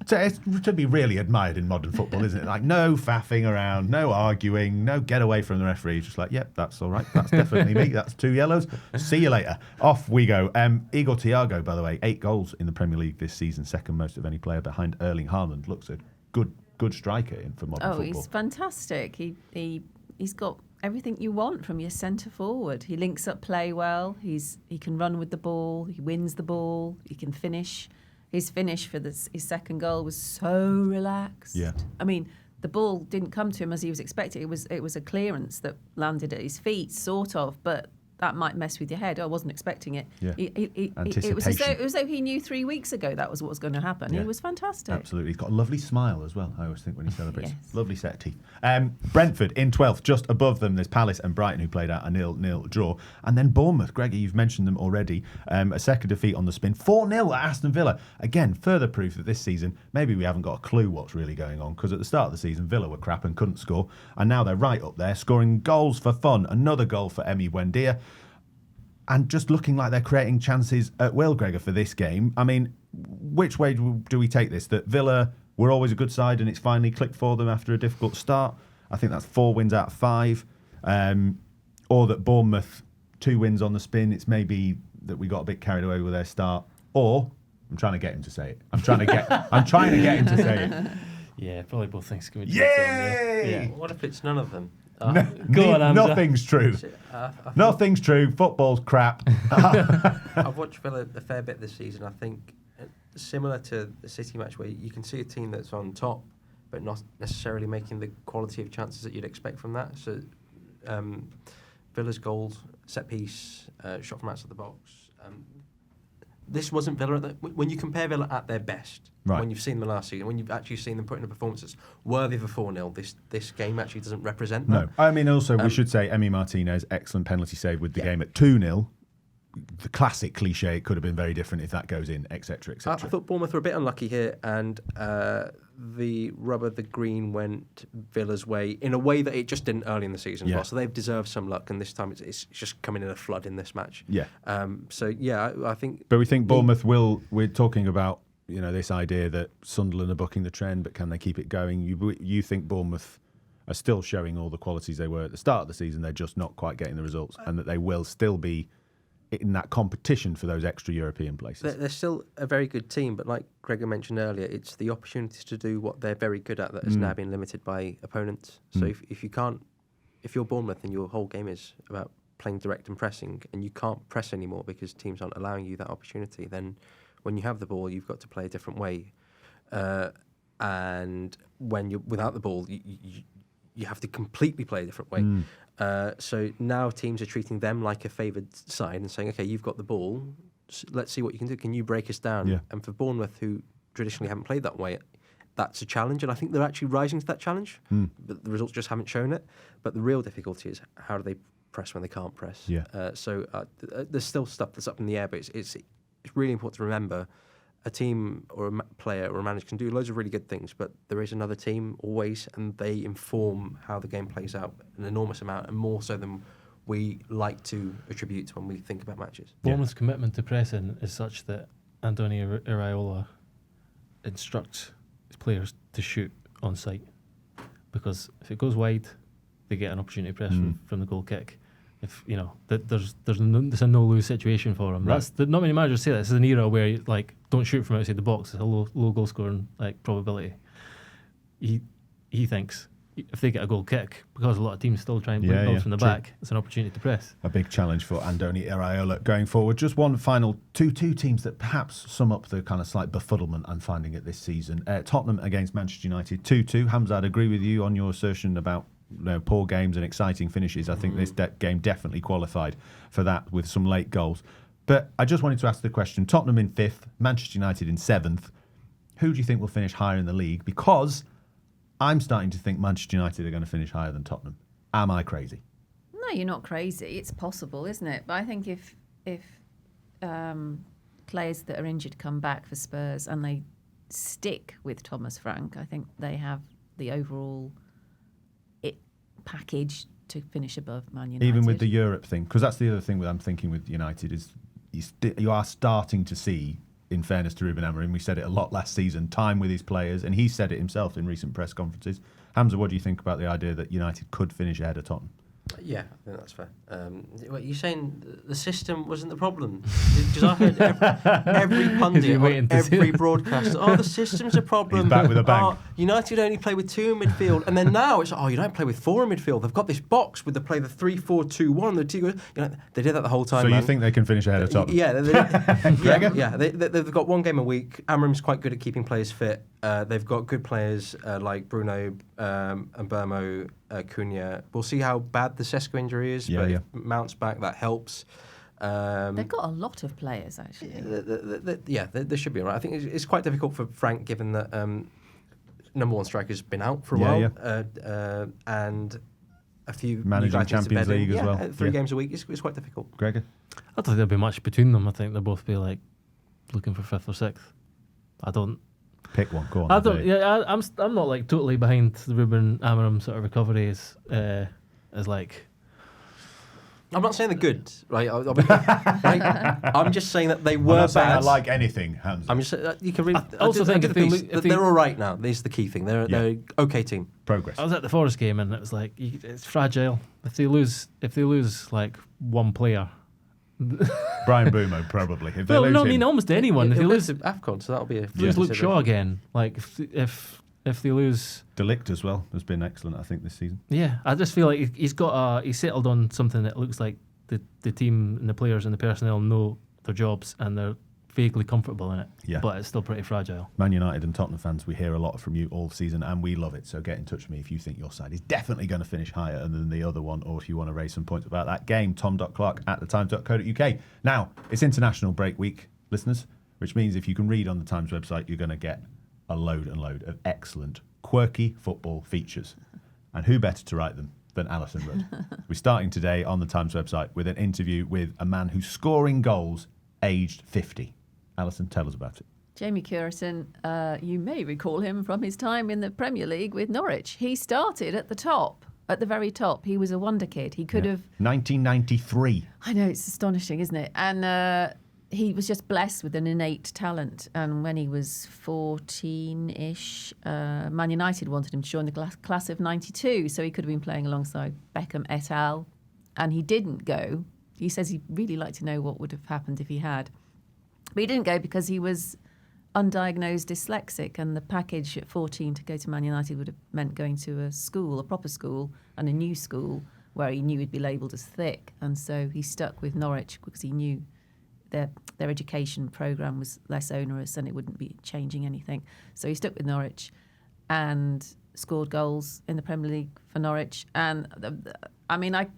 So it's to be really admired in modern football, isn't it? Like, no faffing around, no arguing, no get away from the referee. Just like, yep, that's all right, that's definitely me, that's 2 yellows, see you later. Off we go. Igor Thiago, by the way, 8 goals in the Premier League this season, second most of any player behind Erling Haaland. Looks a good striker for modern football. Oh, he's fantastic. He's got everything you want from your centre forward. He links up play well. He can run with the ball. He wins the ball. He can finish. His finish for his second goal was so relaxed. Yeah. I mean, the ball didn't come to him as he was expecting. It was a clearance that landed at his feet, sort of, but that might mess with your head. I wasn't expecting it. Yeah. It was as though he knew 3 weeks ago that was what was going to happen. Yeah. He was fantastic. Absolutely. He's got a lovely smile as well, I always think, when he celebrates. Yes. Lovely set of teeth. Brentford in 12th, just above them, there's Palace and Brighton, who played out a 0-0 draw. And then Bournemouth, Gregor, you've mentioned them already. A second defeat on the spin. 4-0 at Aston Villa. Again, further proof that this season, maybe we haven't got a clue what's really going on, because at the start of the season, Villa were crap and couldn't score. And now they're right up there, scoring goals for fun. Another goal for Emi Buendia. And just looking like they're creating chances at will, Gregor, for this game. I mean, which way do we take this? That Villa were always a good side and it's finally clicked for them after a difficult start? I think that's 4 wins out of 5. Or that Bournemouth, 2 wins on the spin, it's maybe that we got a bit carried away with their start. Or, I'm trying to get him to say it. I'm trying to get him to say it. Yeah, probably both things. Yay! What if it's none of them? Go on, Hamza. Nothing's true. Nothing's true. Football's crap. I've watched Villa a fair bit this season. I think similar to the City match, where you can see a team that's on top, but not necessarily making the quality of chances that you'd expect from that. So Villa's goals, set piece, shot from outside the box. This wasn't Villa when you compare Villa at their best. Right. When you've seen them last season, when you've actually seen them put in a performance that's worthy of a 4-0, this game actually doesn't represent that. No, I mean also we should say Emi Martinez, excellent penalty save with the game at 2-0. The classic cliche, it could have been very different if that goes in, etc., etc. I thought Bournemouth were a bit unlucky here, and the green went Villa's way in a way that it just didn't early in the season. Yeah. Well. So they've deserved some luck, and this time it's just coming in a flood in this match. Yeah. I think. But we think Bournemouth will. We're talking about this idea that Sunderland are bucking the trend, but can they keep it going? You think Bournemouth are still showing all the qualities they were at the start of the season? They're just not quite getting the results, and that they will still be in that competition for those extra European places. They're still a very good team, but like Gregor mentioned earlier, it's the opportunity to do what they're very good at that has now been limited by opponents. So if you're Bournemouth and your whole game is about playing direct and pressing, and you can't press anymore because teams aren't allowing you that opportunity, then when you have the ball, you've got to play a different way. And when you're without the ball, you have to completely play a different way. So now teams are treating them like a favoured side and saying, okay, you've got the ball, let's see what you can do. Can you break us down? Yeah. And for Bournemouth, who traditionally haven't played that way, that's a challenge. And I think they're actually rising to that challenge, but the results just haven't shown it. But the real difficulty is how do they press when they can't press? Yeah. There's still stuff that's up in the air, but it's really important to remember a team or a player or a manager can do loads of really good things, but there is another team always, and they inform how the game plays out an enormous amount, and more so than we like to attribute when we think about matches. Bournemouth's commitment to pressing is such that Andoni Iraola instructs his players to shoot on sight, because if it goes wide, they get an opportunity to press from the goal kick. If there's a no lose situation for him. Right. Not many managers say that. This is an era where you, don't shoot from outside the box. It's a low goal scoring probability. He thinks if they get a goal kick, because a lot of teams still try and play balls from the back, it's an opportunity to press. A big challenge for Andoni Iraola going forward. Just one final two teams that perhaps sum up the kind of slight befuddlement I'm finding it this season. Tottenham against Manchester United 2-2. Hamza, I'd agree with you on your assertion about poor games and exciting finishes. I think this game definitely qualified for that with some late goals. But I just wanted to ask the question, Tottenham in 5th, Manchester United in 7th. Who do you think will finish higher in the league? Because I'm starting to think Manchester United are going to finish higher than Tottenham. Am I crazy? No, you're not crazy. It's possible, isn't it? But I think if players that are injured come back for Spurs and they stick with Thomas Frank, I think they have the overall package to finish above Man United. Even with the Europe thing, because that's the other thing that I'm thinking with United is you are starting to see, in fairness to Ruben Amorim, we said it a lot last season, time with his players, and he said it himself in recent press conferences. Hamza, what do you think about the idea that United could finish ahead of Tottenham? Yeah, I think that's fair. You're saying the system wasn't the problem? Because I heard every pundit on every broadcast, the system's a problem. He's back with a bang. United only play with 2 in midfield, and then now it's you don't play with 4 in midfield. They've got this box with the play the 3-4-2-1. The 2. They did that the whole time. So you think they can finish ahead of Tottenham? Yeah, they've got one game a week. Amorim's quite good at keeping players fit. They've got good players like Bruno and Burmo, Cunha. We'll see how bad the Sesko injury is, but if Mount's back, that helps. They've got a lot of players, actually. They should be all right. I think it's quite difficult for Frank, given that number one striker's been out for a while, and a few managing Champions League as well. 3 games a week is quite difficult. Gregor? I don't think there'll be much between them. I think they'll both be looking for 5th or 6th. I don't. Pick one. Go on. I'm not totally behind the Ruben Amorim sort of recovery as I'm not saying they're good, right? I'm just saying that they were bad. I like anything, Hamza. I'm just you can read. I also think if they're all right now. This is the key thing. They're an okay team. Progress. I was at the Forest game and it was it's fragile. If they lose one player. Brian Bumo probably. If they lose him, almost anyone. If they lose AFCON, so that'll be a lose Luke Shaw again. If if they lose. Delict as well has been excellent, I think, this season. Yeah, I just feel like he's settled on something that looks like the team and the players and the personnel know their jobs and they're vaguely comfortable in it. Yeah. But it's still pretty fragile. Man United and Tottenham fans, we hear a lot from you all season and we love it. So get in touch with me if you think your side is definitely going to finish higher than the other one, or if you want to raise some points about that game. tom.clark@thetimes.co.uk. Now, it's international break week, listeners, which means if you can read on the Times website, you're going to get a load and load of excellent, quirky football features. And who better to write them than Alison Rudd? We're starting today on the Times website with an interview with a man who's scoring goals aged 50. Alison, tell us about it. Jamie Cureton, you may recall him from his time in the Premier League with Norwich. He started at the very top. He was a wonder kid. He could have... 1993. I know, it's astonishing, isn't it? And he was just blessed with an innate talent. And when he was 14-ish, Man United wanted him to join the class of 92, so he could have been playing alongside Beckham et al. And he didn't go. He says he'd really like to know what would have happened if he had. But he didn't go because he was undiagnosed dyslexic, and the package at 14 to go to Man United would have meant going to a proper school, and a new school where he knew he'd be labelled as thick. And so he stuck with Norwich because he knew their education programme was less onerous and it wouldn't be changing anything. So he stuck with Norwich and scored goals in the Premier League for Norwich. And I mean, I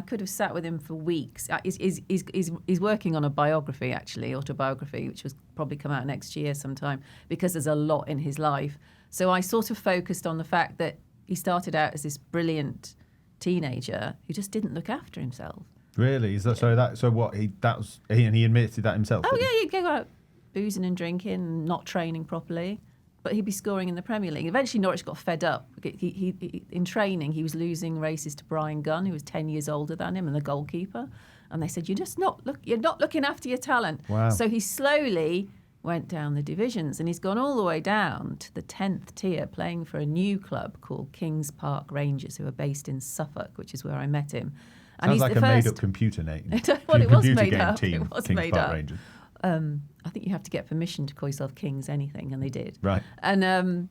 could have sat with him for weeks. He's working on a biography, actually, autobiography, which will probably come out next year sometime, because there's a lot in his life. So I sort of focused on the fact that he started out as this brilliant teenager who just didn't look after himself. Really? Is that he admitted that himself? Oh yeah, he'd go out boozing and drinking, not training properly, but he'd be scoring in the Premier League. Eventually, Norwich got fed up. He in training, he was losing races to Brian Gunn, who was 10 years older than him, and the goalkeeper. And they said, you're not looking after your talent. Wow. So he slowly went down the divisions, and he's gone all the way down to the 10th tier, playing for a new club called Kings Park Rangers, who are based in Suffolk, which is where I met him. And Sounds he's like the a first... made-up computer name. Well, it was Computer made game up. Team, It was Kings made Park up. Rangers. I think you have to get permission to call yourself Kings anything, and they did. Right. And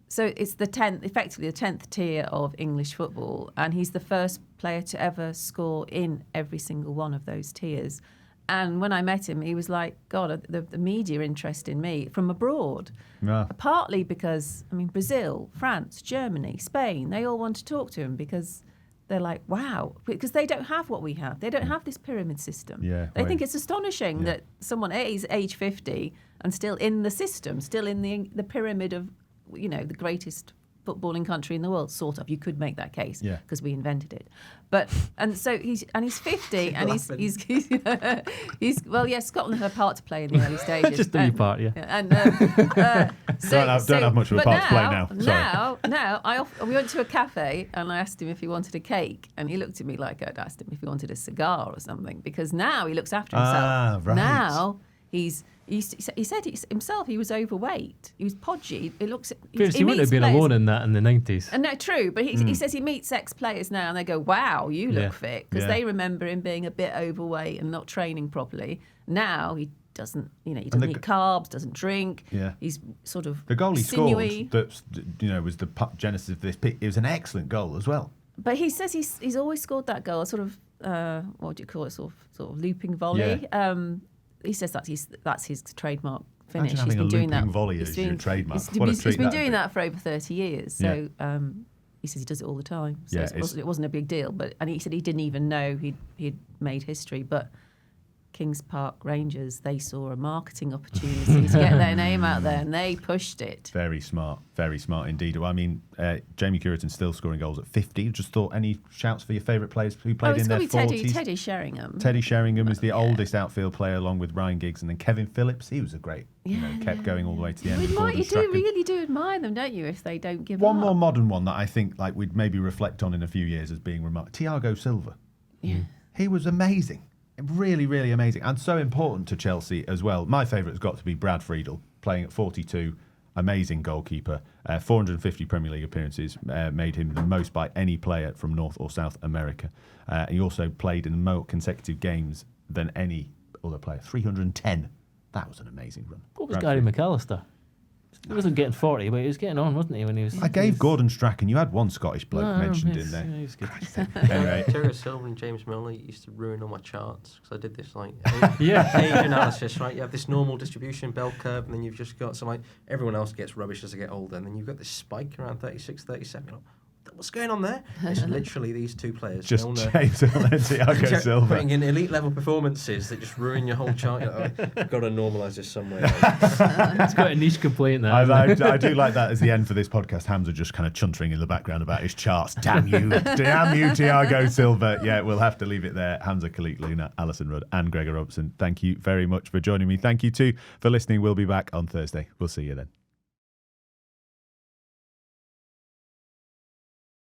so it's effectively the 10th tier of English football, and he's the first player to ever score in every single one of those tiers. And when I met him, he was like, God, the media interest in me from abroad. Yeah. Partly because, Brazil, France, Germany, Spain, they all want to talk to him because they're like, wow, because they don't have what we have. They don't have this pyramid system. Yeah, they think it's astonishing that someone is age 50 and still in the system, still in the pyramid of, the greatest footballing country in the world, sort of. You could make that case because we invented it. But so he's 50 and he's well, yes, Scotland had a part to play in the early stages. Just a wee part, yeah. And Don't have much of a part to play now. Sorry. Now we went to a cafe and I asked him if he wanted a cake, and he looked at me like I'd asked him if he wanted a cigar or something, because now he looks after himself. Ah, right. Now he said himself he was overweight. He was podgy. He looks. He wouldn't have been alone in that in the 90s. And no, true. But he says he meets ex-players now and they go, "Wow, you look fit," because they remember him being a bit overweight and not training properly. Now he doesn't. He doesn't eat carbs, doesn't drink. Yeah. He's sort of the goal he sinewy. scored that was the genesis of this pick. It was an excellent goal as well. But he says he's always scored that goal, sort of what do you call it, sort of looping volley. Yeah. He says that's his trademark finish. Imagine having he's been doing looping that. volley as your trademark. What a treat He's been that'd doing be. that for over 30 years. So he says he does it all the time. So it wasn't a big deal. And he said he didn't even know he'd made history. But Kings Park Rangers, they saw a marketing opportunity to get their name out there, and they pushed it. Very smart indeed. Well, Jamie Cureton's still scoring goals at 50. Just thought, any shouts for your favourite players who played in their 40s? Teddy Sheringham. Teddy Sheringham is the oldest outfield player, along with Ryan Giggs, and then Kevin Phillips. He was a great, kept going all the way to the end. You really do admire them, don't you? If they don't give one up. more modern one that I think we'd maybe reflect on in a few years as being remarkable. Thiago Silva. Yeah. He was amazing. Really, really amazing, and so important to Chelsea as well. My favourite has got to be Brad Friedel, playing at 42, amazing goalkeeper, 450 Premier League appearances, made him the most by any player from North or South America. He also played in more consecutive games than any other player, 310. That was an amazing run. What was Gary McAllister? He wasn't getting 40, but he was getting on, wasn't he? When he was. I gave Gordon Strachan. You had one Scottish bloke mentioned in there. Yeah, he was good. Anyway. Thiago Silva and James Milner used to ruin all my charts because I did this like Yeah. age analysis, right? You have this normal distribution bell curve, and then you've just got so like everyone else gets rubbish as they get older, and then you've got this spike around 36, 37. You're like, what's going on there? It's literally these two players. Just Milner, James Milner and Thiago Silva. putting in elite level performances that just ruin your whole chart. You're like, I've got to normalise this somewhere. It's quite a niche complaint there. I do like that as the end for this podcast. Hamza just kind of chuntering in the background about his charts. Damn you, Thiago Silva. Yeah, we'll have to leave it there. Hamza Khalik Luna, Alison Rudd, and Gregor Robertson. Thank you very much for joining me. Thank you too for listening. We'll be back on Thursday. We'll see you then.